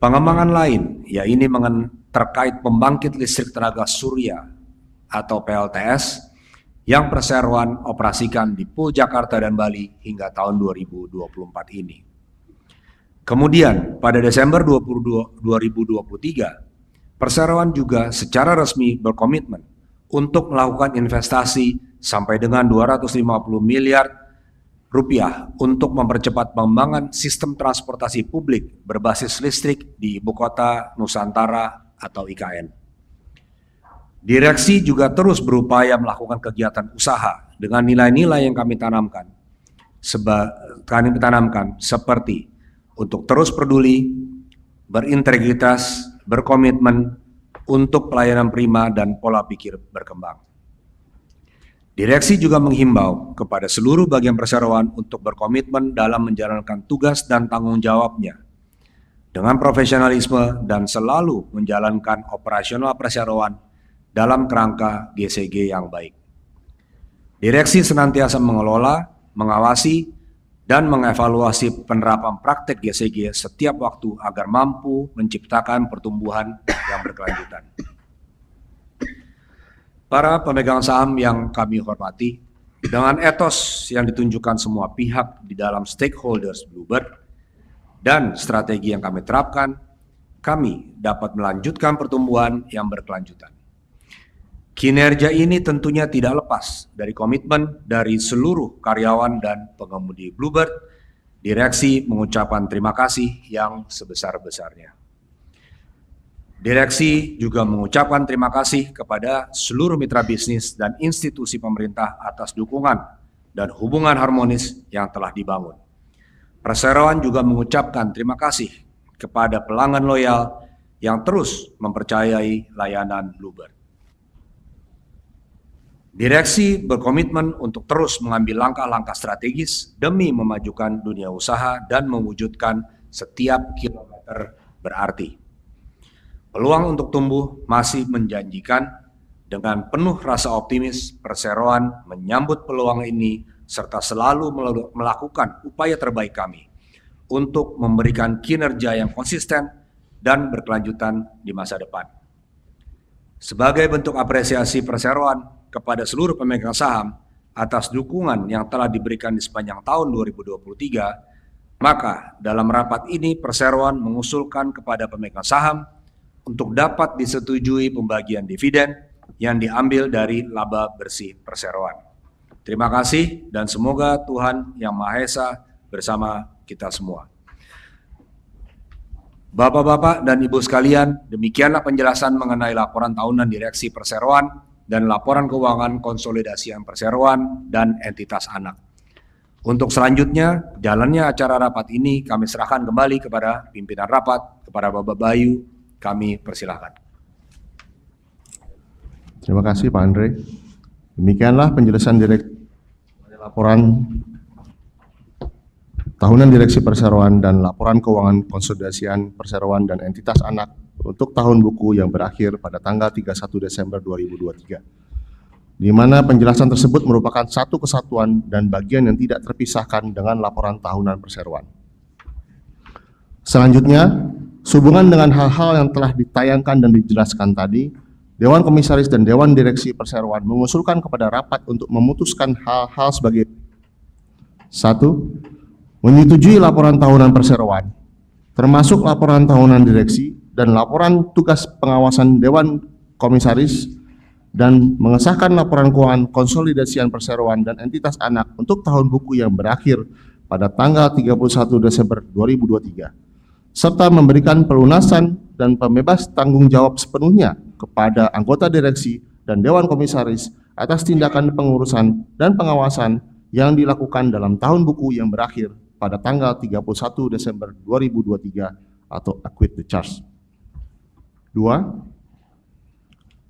Pengembangan lain, yaitu terkait pembangkit listrik tenaga surya atau PLTS yang perseroan operasikan di Pool Jakarta dan Bali hingga tahun 2024 ini. Kemudian pada Desember 2023, Perseroan juga secara resmi berkomitmen untuk melakukan investasi sampai dengan 250 miliar rupiah untuk mempercepat pengembangan sistem transportasi publik berbasis listrik di Ibu Kota Nusantara atau IKN. Direksi juga terus berupaya melakukan kegiatan usaha dengan nilai-nilai yang kami tanamkan seperti untuk terus peduli, berintegritas, berkomitmen untuk pelayanan prima dan pola pikir berkembang. Direksi juga menghimbau kepada seluruh bagian perseroan untuk berkomitmen dalam menjalankan tugas dan tanggung jawabnya dengan profesionalisme dan selalu menjalankan operasional perseroan dalam kerangka GCG yang baik. Direksi senantiasa mengelola, mengawasi, dan mengevaluasi penerapan praktek GCG setiap waktu agar mampu menciptakan pertumbuhan yang berkelanjutan. Para pemegang saham yang kami hormati, dengan etos yang ditunjukkan semua pihak di dalam stakeholders Bluebird dan strategi yang kami terapkan, kami dapat melanjutkan pertumbuhan yang berkelanjutan. Kinerja ini tentunya tidak lepas dari komitmen dari seluruh karyawan dan pengemudi Bluebird. Direksi mengucapkan terima kasih yang sebesar-besarnya. Direksi juga mengucapkan terima kasih kepada seluruh mitra bisnis dan institusi pemerintah atas dukungan dan hubungan harmonis yang telah dibangun. Perseroan juga mengucapkan terima kasih kepada pelanggan loyal yang terus mempercayai layanan Bluebird. Direksi berkomitmen untuk terus mengambil langkah-langkah strategis demi memajukan dunia usaha dan mewujudkan setiap kilometer berarti. Peluang untuk tumbuh masih menjanjikan. Dengan penuh rasa optimis, Perseroan menyambut peluang ini serta selalu melakukan upaya terbaik kami untuk memberikan kinerja yang konsisten dan berkelanjutan di masa depan. Sebagai bentuk apresiasi Perseroan kepada seluruh pemegang saham atas dukungan yang telah diberikan di sepanjang tahun 2023, maka dalam rapat ini Perseroan mengusulkan kepada pemegang saham untuk dapat disetujui pembagian dividen yang diambil dari laba bersih Perseroan. Terima kasih dan semoga Tuhan Yang Maha Esa bersama kita semua. Bapak-bapak dan Ibu sekalian, demikianlah penjelasan mengenai laporan tahunan Direksi Perseroan dan laporan keuangan konsolidasian Perseroan dan entitas anak. Untuk selanjutnya, jalannya acara rapat ini kami serahkan kembali kepada pimpinan rapat, kepada Bapak Bayu, kami persilahkan. Terima kasih Pak Andre. Demikianlah penjelasan laporan tahunan Direksi Perseroan dan laporan keuangan konsolidasian perseroan dan entitas anak untuk tahun buku yang berakhir pada tanggal 31 Desember 2023. Di mana penjelasan tersebut merupakan satu kesatuan dan bagian yang tidak terpisahkan dengan laporan tahunan perseroan. Selanjutnya, sehubungan dengan hal-hal yang telah ditayangkan dan dijelaskan tadi, Dewan Komisaris dan Dewan Direksi Perseroan mengusulkan kepada rapat untuk memutuskan hal-hal sebagai 1. Menyetujui laporan tahunan perseroan, termasuk laporan tahunan direksi dan laporan tugas pengawasan Dewan Komisaris, dan mengesahkan laporan keuangan konsolidasian perseroan dan entitas anak untuk tahun buku yang berakhir pada tanggal 31 Desember 2023, serta memberikan pelunasan dan pembebas tanggung jawab sepenuhnya kepada anggota direksi dan Dewan Komisaris atas tindakan pengurusan dan pengawasan yang dilakukan dalam tahun buku yang berakhir pada tanggal 31 Desember 2023 atau acquit the charge. 2.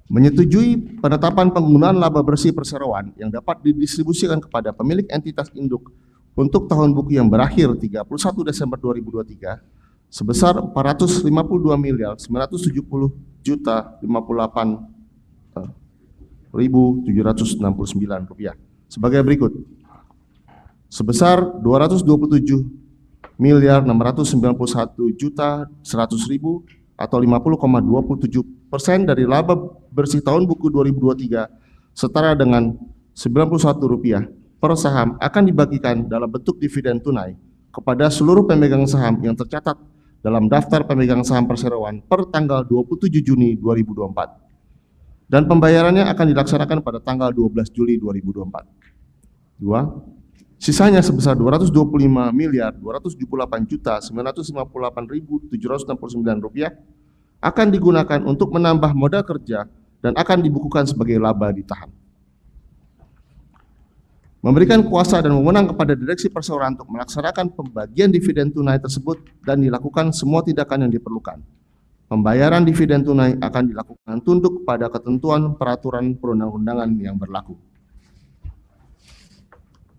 Menyetujui penetapan penggunaan laba bersih perseroan yang dapat didistribusikan kepada pemilik entitas induk untuk tahun buku yang berakhir 31 Desember 2023 sebesar Rp452.970.058.769 sebagai berikut. Sebesar Rp227.691.100.000 atau 50,27% dari laba bersih tahun buku 2023 setara dengan Rp91 per saham akan dibagikan dalam bentuk dividen tunai kepada seluruh pemegang saham yang tercatat dalam daftar pemegang saham perseroan per tanggal 27 Juni 2024 dan pembayarannya akan dilaksanakan pada tanggal 12 Juli 2024. 2. Sisanya sebesar Rp225.278.958.769 akan digunakan untuk menambah modal kerja dan akan dibukukan sebagai laba ditahan. Memberikan kuasa dan wewenang kepada direksi perseroan untuk melaksanakan pembagian dividen tunai tersebut dan dilakukan semua tindakan yang diperlukan. Pembayaran dividen tunai akan dilakukan tunduk pada ketentuan peraturan perundang-undangan yang berlaku.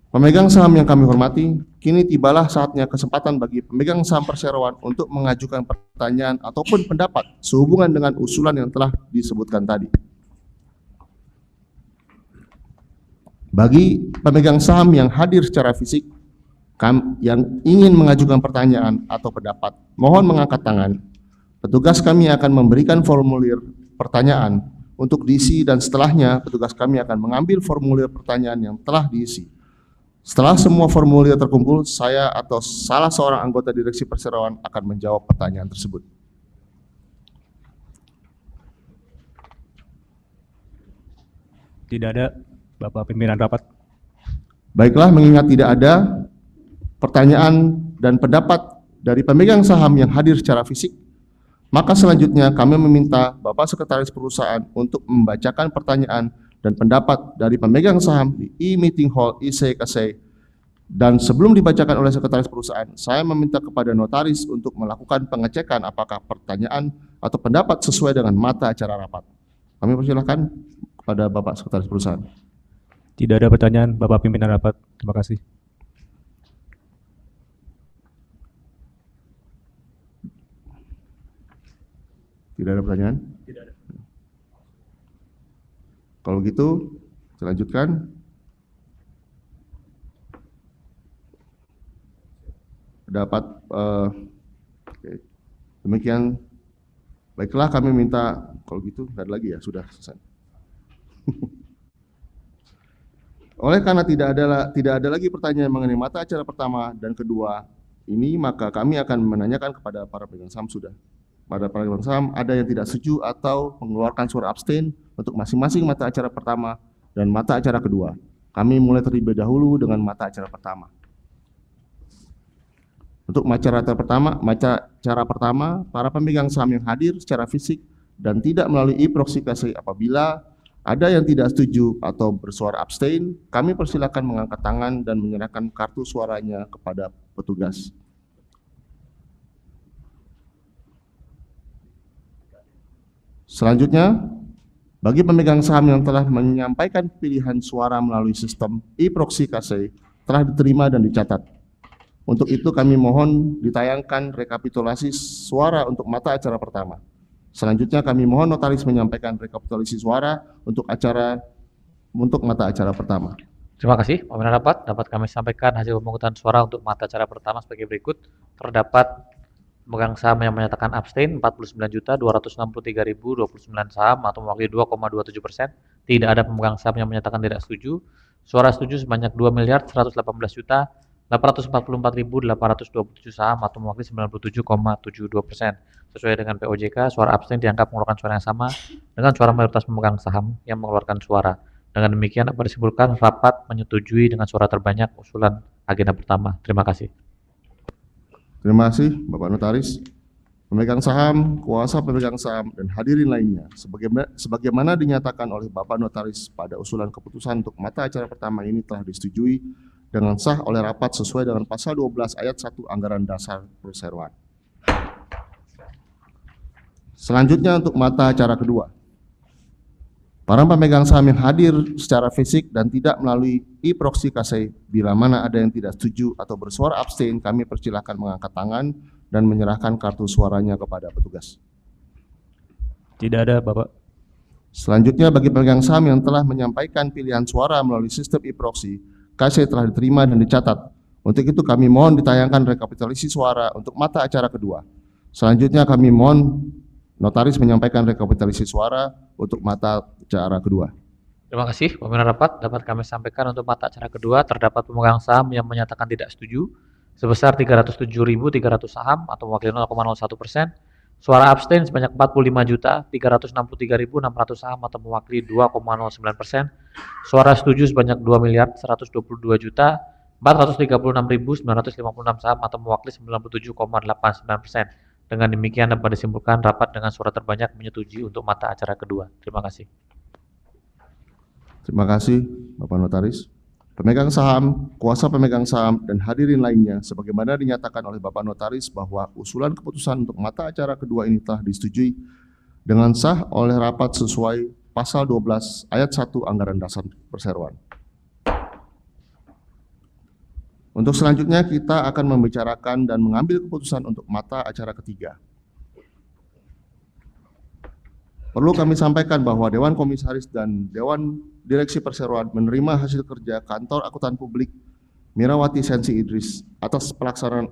Pemegang saham yang kami hormati, kini tibalah saatnya kesempatan bagi pemegang saham perseroan untuk mengajukan pertanyaan ataupun pendapat sehubungan dengan usulan yang telah disebutkan tadi. Bagi pemegang saham yang hadir secara fisik, yang ingin mengajukan pertanyaan atau pendapat, mohon mengangkat tangan. Petugas kami akan memberikan formulir pertanyaan untuk diisi dan setelahnya petugas kami akan mengambil formulir pertanyaan yang telah diisi. Setelah semua formulir terkumpul, saya atau salah seorang anggota direksi perseroan akan menjawab pertanyaan tersebut. Tidak ada, Bapak Pimpinan Rapat. Baiklah, mengingat tidak ada pertanyaan dan pendapat dari pemegang saham yang hadir secara fisik, maka selanjutnya kami meminta Bapak Sekretaris Perusahaan untuk membacakan pertanyaan dan pendapat dari pemegang saham di e-meeting hall ICKC. Dan sebelum dibacakan oleh Sekretaris Perusahaan, saya meminta kepada notaris untuk melakukan pengecekan apakah pertanyaan atau pendapat sesuai dengan mata acara rapat. Kami persilahkan kepada Bapak Sekretaris Perusahaan. Tidak ada pertanyaan, Bapak Pimpinan Rapat. Terima kasih. Tidak ada pertanyaan? Tidak ada. Kalau gitu, saya lanjutkan. Dapat oke. Demikian. Baiklah, kami minta kalau gitu nggak ada lagi ya, sudah selesai. Oleh karena tidak ada lagi pertanyaan mengenai mata acara pertama dan kedua ini, maka kami akan menanyakan kepada para pemegang saham sudah. Pada para pemegang saham ada yang tidak setuju atau mengeluarkan suara abstain untuk masing-masing mata acara pertama dan mata acara kedua. Kami mulai terlebih dahulu dengan mata acara pertama. Untuk acara pertama, para pemegang saham yang hadir secara fisik dan tidak melalui e-proxy apabila Ada yang tidak setuju atau bersuara abstain, kami persilakan mengangkat tangan dan menyerahkan kartu suaranya kepada petugas. Selanjutnya, bagi pemegang saham yang telah menyampaikan pilihan suara melalui sistem e-proxy KC telah diterima dan dicatat. Untuk itu kami mohon ditayangkan rekapitulasi suara untuk mata acara pertama. Selanjutnya kami mohon notaris menyampaikan rekapitulasi suara untuk mata acara pertama. Terima kasih, pimpinan rapat. Dapat kami sampaikan hasil pemungutan suara untuk mata acara pertama sebagai berikut. Terdapat pemegang saham yang menyatakan abstain 49.263.029 saham atau mewakili 2,27%. Tidak ada pemegang saham yang menyatakan tidak setuju. Suara setuju sebanyak 2.118.844.827 saham atau mewakili 97,72%. Sesuai dengan POJK, suara abstain dianggap mengeluarkan suara yang sama dengan suara mayoritas pemegang saham yang mengeluarkan suara. Dengan demikian dapat disimpulkan rapat menyetujui dengan suara terbanyak usulan agenda pertama. Terima kasih. Terima kasih Bapak Notaris. Pemegang saham, kuasa pemegang saham, dan hadirin lainnya, sebagaimana dinyatakan oleh Bapak Notaris pada usulan keputusan untuk mata acara pertama ini telah disetujui dengan sah oleh rapat sesuai dengan pasal 12 ayat 1 Anggaran Dasar Perseroan. Selanjutnya untuk mata acara kedua. Para pemegang saham yang hadir secara fisik dan tidak melalui e-proxy KC, bila mana ada yang tidak setuju atau bersuara abstain, kami persilahkan mengangkat tangan dan menyerahkan kartu suaranya kepada petugas. Tidak ada, Bapak. Selanjutnya bagi pemegang saham yang telah menyampaikan pilihan suara melalui sistem e-proxy, KC telah diterima dan dicatat. Untuk itu kami mohon ditayangkan rekapitulasi suara untuk mata acara kedua. Selanjutnya kami mohon notaris menyampaikan rekapitulasi suara untuk mata acara kedua. Terima kasih, pimpinan rapat. Dapat kami sampaikan untuk mata acara kedua terdapat pemegang saham yang menyatakan tidak setuju sebesar 307.300 saham atau mewakili 0,01%. Suara abstain sebanyak 45.363.600 saham atau mewakili 2,09%. Suara setuju sebanyak 2.122.436.956 saham atau mewakili 97,89%. Dengan demikian dapat disimpulkan rapat dengan suara terbanyak menyetujui untuk mata acara kedua. Terima kasih. Terima kasih Bapak Notaris. Pemegang saham, kuasa pemegang saham, dan hadirin lainnya, sebagaimana dinyatakan oleh Bapak Notaris bahwa usulan keputusan untuk mata acara kedua ini telah disetujui dengan sah oleh rapat sesuai pasal 12 ayat 1 Anggaran Dasar Perseroan. Untuk selanjutnya kita akan membicarakan dan mengambil keputusan untuk mata acara ketiga. Perlu kami sampaikan bahwa Dewan Komisaris dan Dewan Direksi Perseroan menerima hasil kerja Kantor Akuntan Publik Mirawati Sensi Idris atas pelaksanaan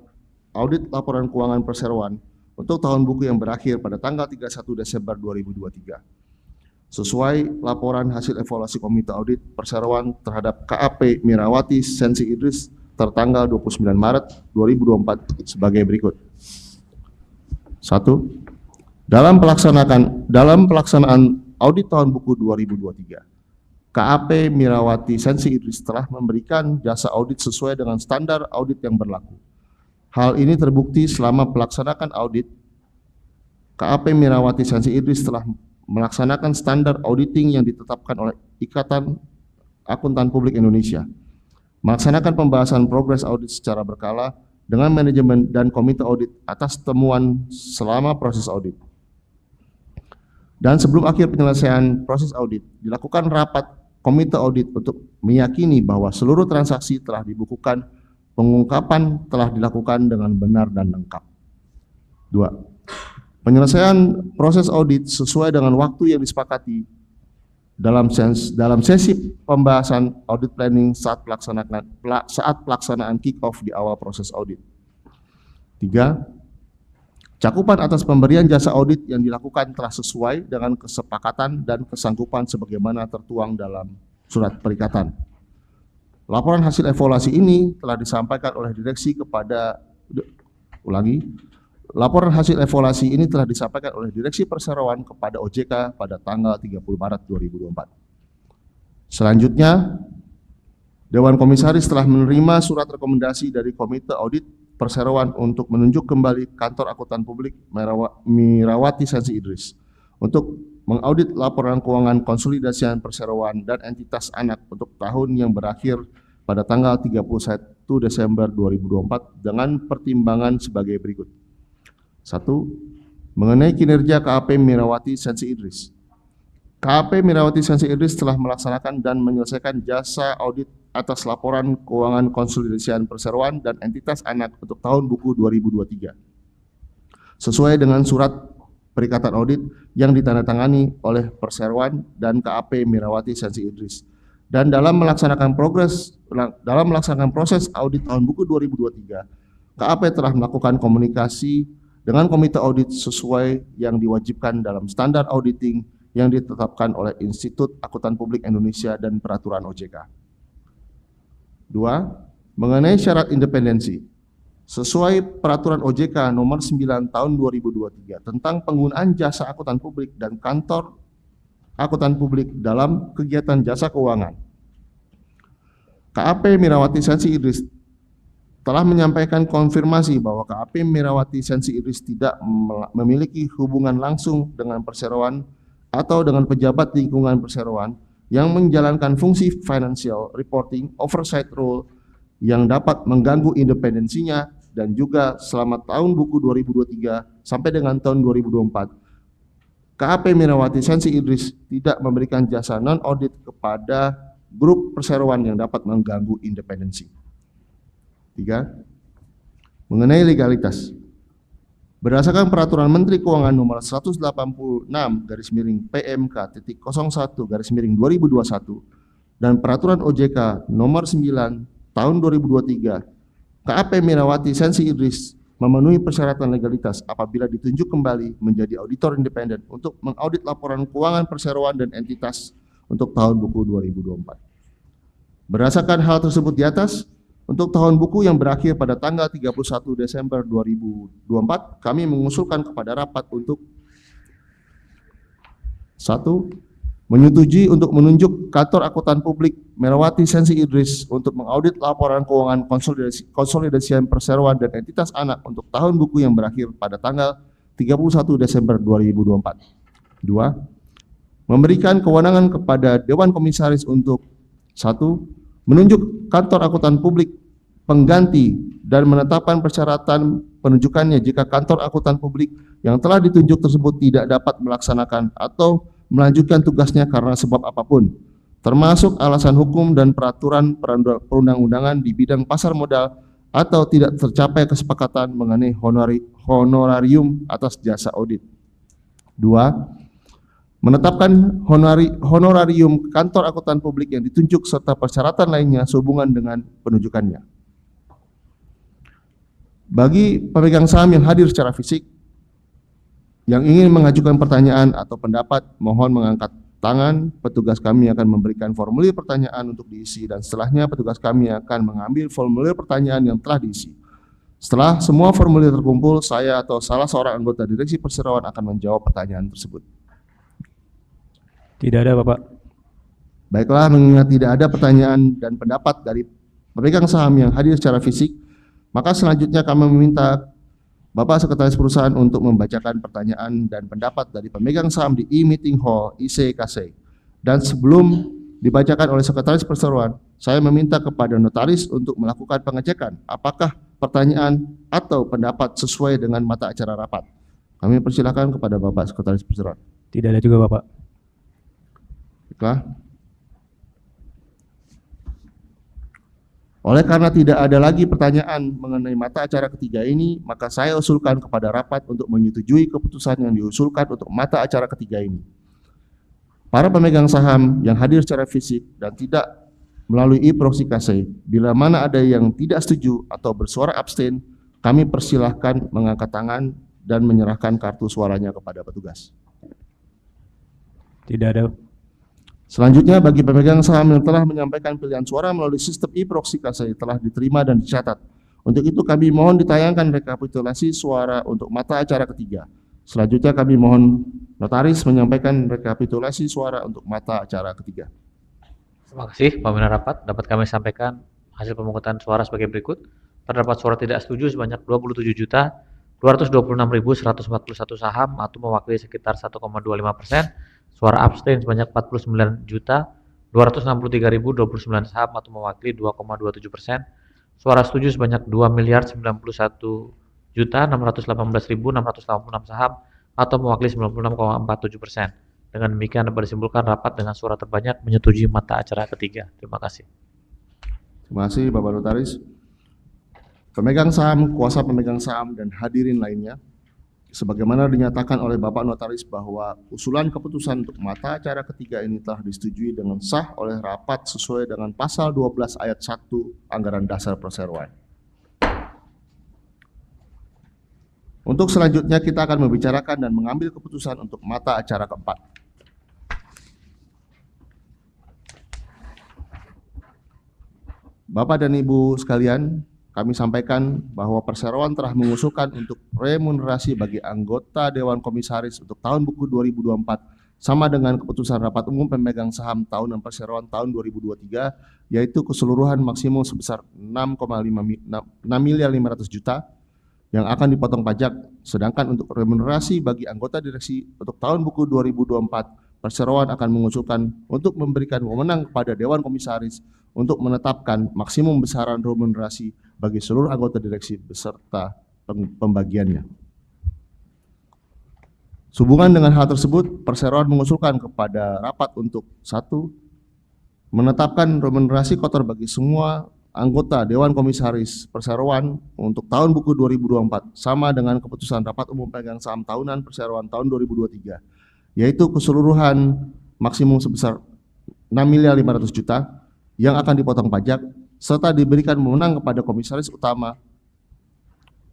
audit laporan keuangan Perseroan untuk tahun buku yang berakhir pada tanggal 31 Desember 2023. Sesuai laporan hasil evaluasi Komite Audit Perseroan terhadap KAP Mirawati Sensi Idris tertanggal 29 Maret 2024 sebagai berikut. 1. Dalam pelaksanaan audit tahun buku 2023, KAP Mirawati Sensi Idris telah memberikan jasa audit sesuai dengan standar audit yang berlaku. Hal ini terbukti selama pelaksanaan audit, KAP Mirawati Sensi Idris telah melaksanakan standar auditing yang ditetapkan oleh Ikatan Akuntan Publik Indonesia, melaksanakan pembahasan progres audit secara berkala dengan manajemen dan komite audit atas temuan selama proses audit. Dan sebelum akhir penyelesaian proses audit, dilakukan rapat komite audit untuk meyakini bahwa seluruh transaksi telah dibukukan, pengungkapan telah dilakukan dengan benar dan lengkap. 2. Penyelesaian proses audit sesuai dengan waktu yang disepakati dalam sesi pembahasan audit planning saat pelaksanaan kick-off di awal proses audit. 3. Cakupan atas pemberian jasa audit yang dilakukan telah sesuai dengan kesepakatan dan kesanggupan sebagaimana tertuang dalam surat perikatan. Laporan hasil evaluasi ini telah disampaikan oleh direksi kepada Laporan hasil evaluasi ini telah disampaikan oleh Direksi Perseroan kepada OJK pada tanggal 30 Maret 2024. Selanjutnya, Dewan Komisaris telah menerima surat rekomendasi dari Komite Audit Perseroan untuk menunjuk kembali Kantor Akuntan Publik Mirawati Sensi Idris untuk mengaudit laporan keuangan konsolidasian perseroan dan entitas anak untuk tahun yang berakhir pada tanggal 31 Desember 2024 dengan pertimbangan sebagai berikut. 1. Mengenai kinerja KAP Mirawati Sensi Idris. KAP Mirawati Sensi Idris telah melaksanakan dan menyelesaikan jasa audit atas laporan keuangan konsolidasian perseroan dan entitas anak untuk tahun buku 2023. Sesuai dengan surat perikatan audit yang ditandatangani oleh perseroan dan KAP Mirawati Sensi Idris. Dan dalam melaksanakan proses audit tahun buku 2023, KAP telah melakukan komunikasi dengan komite audit sesuai yang diwajibkan dalam standar auditing yang ditetapkan oleh Institut Akuntan Publik Indonesia dan Peraturan OJK. 2. Mengenai syarat independensi. Sesuai Peraturan OJK Nomor 9 Tahun 2023 tentang penggunaan jasa akuntan publik dan kantor akuntan publik dalam kegiatan jasa keuangan, KAP Mirawati Sensi Idris telah menyampaikan konfirmasi bahwa KAP Mirawati Sensi Idris tidak memiliki hubungan langsung dengan perseroan atau dengan pejabat lingkungan perseroan yang menjalankan fungsi financial reporting oversight role yang dapat mengganggu independensinya, dan juga selama tahun buku 2023 sampai dengan tahun 2024, KAP Mirawati Sensi Idris tidak memberikan jasa non-audit kepada grup perseroan yang dapat mengganggu independensi. 3. Mengenai legalitas. Berdasarkan Peraturan Menteri Keuangan Nomor 186/PMK.01/2021 dan Peraturan OJK Nomor 9 Tahun 2023, KAP Mirawati Sensi Idris memenuhi persyaratan legalitas apabila ditunjuk kembali menjadi auditor independen untuk mengaudit laporan keuangan perseroan dan entitas untuk tahun buku 2024. Berdasarkan hal tersebut di atas, untuk tahun buku yang berakhir pada tanggal 31 Desember 2024, kami mengusulkan kepada rapat untuk 1. Menyetujui untuk menunjuk kantor akuntan publik Mirawati Sensi Idris untuk mengaudit laporan keuangan konsolidasian perseroan dan entitas anak untuk tahun buku yang berakhir pada tanggal 31 Desember 2024. 2. Memberikan kewenangan kepada Dewan Komisaris untuk 1. Menunjuk kantor akuntan publik pengganti dan menetapkan persyaratan penunjukannya jika kantor akuntan publik yang telah ditunjuk tersebut tidak dapat melaksanakan atau melanjutkan tugasnya karena sebab apapun, termasuk alasan hukum dan peraturan perundang-undangan di bidang pasar modal atau tidak tercapai kesepakatan mengenai honorarium atas jasa audit. 2. Menetapkan honorarium kantor akuntan publik yang ditunjuk serta persyaratan lainnya sehubungan dengan penunjukannya. Bagi pemegang saham yang hadir secara fisik yang ingin mengajukan pertanyaan atau pendapat, mohon mengangkat tangan. Petugas kami akan memberikan formulir pertanyaan untuk diisi dan setelahnya petugas kami akan mengambil formulir pertanyaan yang telah diisi. Setelah semua formulir terkumpul, saya atau salah seorang anggota direksi perseroan akan menjawab pertanyaan tersebut. Tidak ada, Bapak. Baiklah, mengingat tidak ada pertanyaan dan pendapat dari pemegang saham yang hadir secara fisik, maka selanjutnya kami meminta Bapak Sekretaris Perusahaan untuk membacakan pertanyaan dan pendapat dari pemegang saham di e-meeting hall ICKC. Dan sebelum dibacakan oleh Sekretaris Perseroan, saya meminta kepada notaris untuk melakukan pengecekan apakah pertanyaan atau pendapat sesuai dengan mata acara rapat. Kami persilakan kepada Bapak Sekretaris Perseroan. Tidak ada juga, Bapak. Baiklah. Oleh karena tidak ada lagi pertanyaan mengenai mata acara ketiga ini, maka saya usulkan kepada rapat untuk menyetujui keputusan yang diusulkan untuk mata acara ketiga ini. Para pemegang saham yang hadir secara fisik dan tidak melalui e-proxy KC, bila mana ada yang tidak setuju atau bersuara abstain, kami persilahkan mengangkat tangan dan menyerahkan kartu suaranya kepada petugas. Tidak ada. Selanjutnya, bagi pemegang saham yang telah menyampaikan pilihan suara melalui sistem e-proxy KC telah diterima dan dicatat. Untuk itu kami mohon ditayangkan rekapitulasi suara untuk mata acara ketiga. Selanjutnya kami mohon notaris menyampaikan rekapitulasi suara untuk mata acara ketiga. Terima kasih, pimpinan rapat. Dapat kami sampaikan hasil pemungutan suara sebagai berikut. Terdapat suara tidak setuju sebanyak 226.141 saham atau mewakili sekitar 1,25%. Suara abstain sebanyak 49.263.029 saham atau mewakili 2,27%. Suara setuju sebanyak 2.091.618.686 saham atau mewakili 96,47%. Dengan demikian dapat disimpulkan rapat dengan suara terbanyak menyetujui mata acara ketiga. Terima kasih. Terima kasih Bapak Notaris. Pemegang saham, kuasa pemegang saham, dan hadirin lainnya, sebagaimana dinyatakan oleh Bapak Notaris bahwa usulan keputusan untuk mata acara ketiga ini telah disetujui dengan sah oleh rapat sesuai dengan pasal 12 ayat 1 Anggaran Dasar Perseroan. Untuk selanjutnya kita akan membicarakan dan mengambil keputusan untuk mata acara keempat. Bapak dan Ibu sekalian, kami sampaikan bahwa perseroan telah mengusulkan untuk remunerasi bagi anggota Dewan Komisaris untuk tahun buku 2024 sama dengan keputusan Rapat Umum Pemegang Saham Tahunan Perseroan tahun 2023, yaitu keseluruhan maksimum sebesar 6.500 juta yang akan dipotong pajak, sedangkan untuk remunerasi bagi anggota direksi untuk tahun buku 2024, perseroan akan mengusulkan untuk memberikan wewenang kepada Dewan Komisaris untuk menetapkan maksimum besaran remunerasi bagi seluruh anggota direksi beserta pembagiannya. Sehubungan dengan hal tersebut, perseroan mengusulkan kepada rapat untuk 1. Menetapkan remunerasi kotor bagi semua anggota Dewan Komisaris Perseroan untuk tahun buku 2024 sama dengan keputusan Rapat Umum Pemegang Saham Tahunan Perseroan tahun 2023, yaitu keseluruhan maksimum sebesar 6.500 juta yang akan dipotong pajak, serta diberikan wewenang kepada Komisaris Utama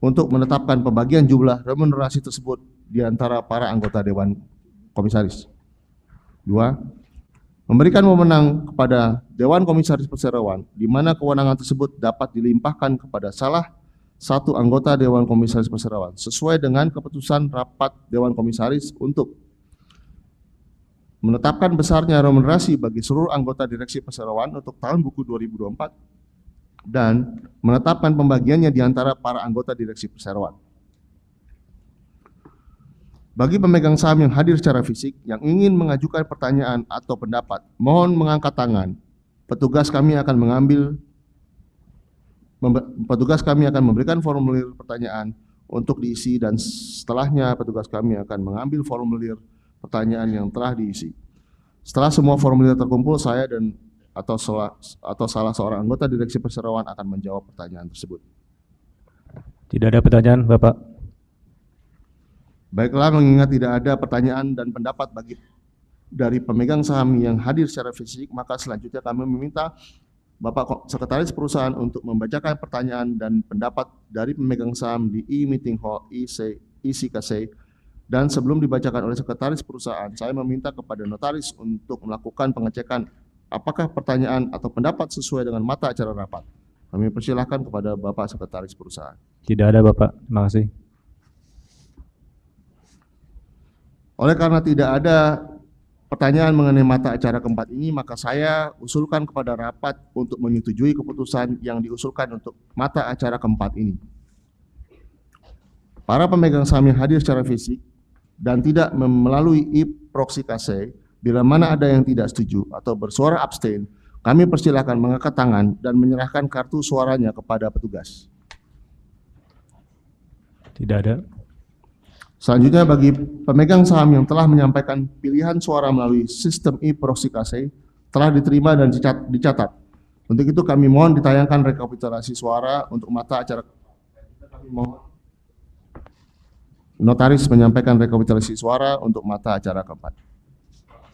untuk menetapkan pembagian jumlah remunerasi tersebut di antara para anggota Dewan Komisaris. 2. Memberikan wewenang kepada Dewan Komisaris Perseroan di mana kewenangan tersebut dapat dilimpahkan kepada salah satu anggota Dewan Komisaris Perseroan sesuai dengan keputusan Rapat Dewan Komisaris untuk menetapkan besarnya remunerasi bagi seluruh anggota direksi perseroan untuk tahun buku 2024 dan menetapkan pembagiannya di antara para anggota direksi perseroan. Bagi pemegang saham yang hadir secara fisik yang ingin mengajukan pertanyaan atau pendapat, mohon mengangkat tangan. Petugas kami akan memberikan formulir pertanyaan untuk diisi dan setelahnya petugas kami akan mengambil formulir pertanyaan yang telah diisi. Setelah semua formulir terkumpul, saya dan atau salah seorang anggota direksi perseroan akan menjawab pertanyaan tersebut. Tidak ada pertanyaan, Bapak. Baiklah, mengingat tidak ada pertanyaan dan pendapat dari pemegang saham yang hadir secara fisik, maka selanjutnya kami meminta Bapak Sekretaris Perusahaan untuk membacakan pertanyaan dan pendapat dari pemegang saham di e-meeting hall ECKC. Dan sebelum dibacakan oleh Sekretaris Perusahaan, saya meminta kepada notaris untuk melakukan pengecekan apakah pertanyaan atau pendapat sesuai dengan mata acara rapat. Kami persilahkan kepada Bapak Sekretaris Perusahaan. Tidak ada, Bapak. Terima kasih. Oleh karena tidak ada pertanyaan mengenai mata acara keempat ini, maka saya usulkan kepada rapat untuk menyetujui keputusan yang diusulkan untuk mata acara keempat ini. Para pemegang saham yang hadir secara fisik dan tidak melalui e-proxy KC, bila mana ada yang tidak setuju atau bersuara abstain, kami persilakan mengangkat tangan dan menyerahkan kartu suaranya kepada petugas. Tidak ada. Selanjutnya, bagi pemegang saham yang telah menyampaikan pilihan suara melalui sistem e-proxy KC telah diterima dan dicatat. Untuk itu kami mohon ditayangkan rekapitulasi suara untuk mata acara. Kami mohon notaris menyampaikan rekapitulasi suara untuk mata acara keempat.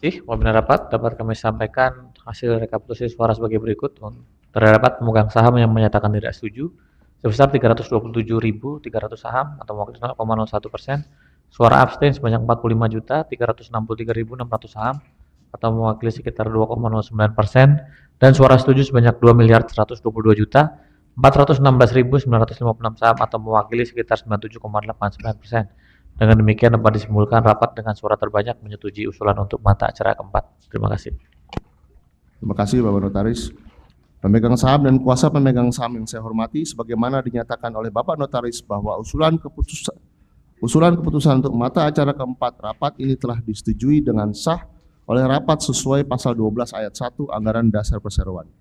Pimpinan rapat dapat kami sampaikan hasil rekapitulasi suara sebagai berikut. Terdapat pemegang saham yang menyatakan tidak setuju sebesar 327.300 saham atau mewakili 0,01%. Suara abstain sebanyak 45.363.600 saham atau mewakili sekitar 2,09%. Dan suara setuju sebanyak 2.122.416.956 saham atau mewakili sekitar 97,89%. Dengan demikian dapat disimpulkan rapat dengan suara terbanyak menyetujui usulan untuk mata acara keempat. Terima kasih. Terima kasih Bapak Notaris. Pemegang saham dan kuasa pemegang saham yang saya hormati, sebagaimana dinyatakan oleh Bapak Notaris bahwa usulan keputusan untuk mata acara keempat rapat ini telah disetujui dengan sah oleh rapat sesuai pasal 12 ayat 1 Anggaran Dasar Perseroan.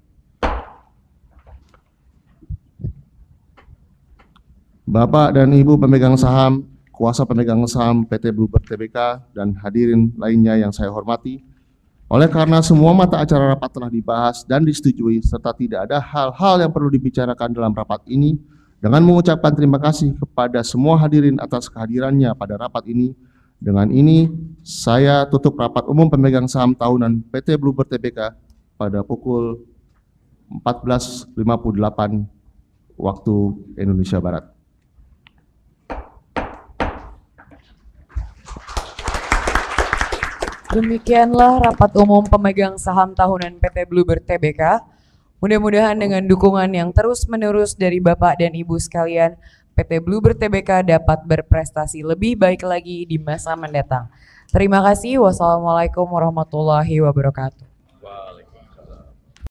Bapak dan Ibu pemegang saham, kuasa pemegang saham PT Bluebird Tbk, dan hadirin lainnya yang saya hormati, oleh karena semua mata acara rapat telah dibahas dan disetujui serta tidak ada hal-hal yang perlu dibicarakan dalam rapat ini, dengan mengucapkan terima kasih kepada semua hadirin atas kehadirannya pada rapat ini, dengan ini saya tutup rapat umum pemegang saham tahunan PT Bluebird Tbk pada pukul 14.58 waktu Indonesia Barat. Demikianlah rapat umum pemegang saham tahunan PT Bluebird Tbk. Mudah-mudahan dengan dukungan yang terus-menerus dari Bapak dan Ibu sekalian, PT Bluebird Tbk dapat berprestasi lebih baik lagi di masa mendatang. Terima kasih. Wassalamualaikum warahmatullahi wabarakatuh.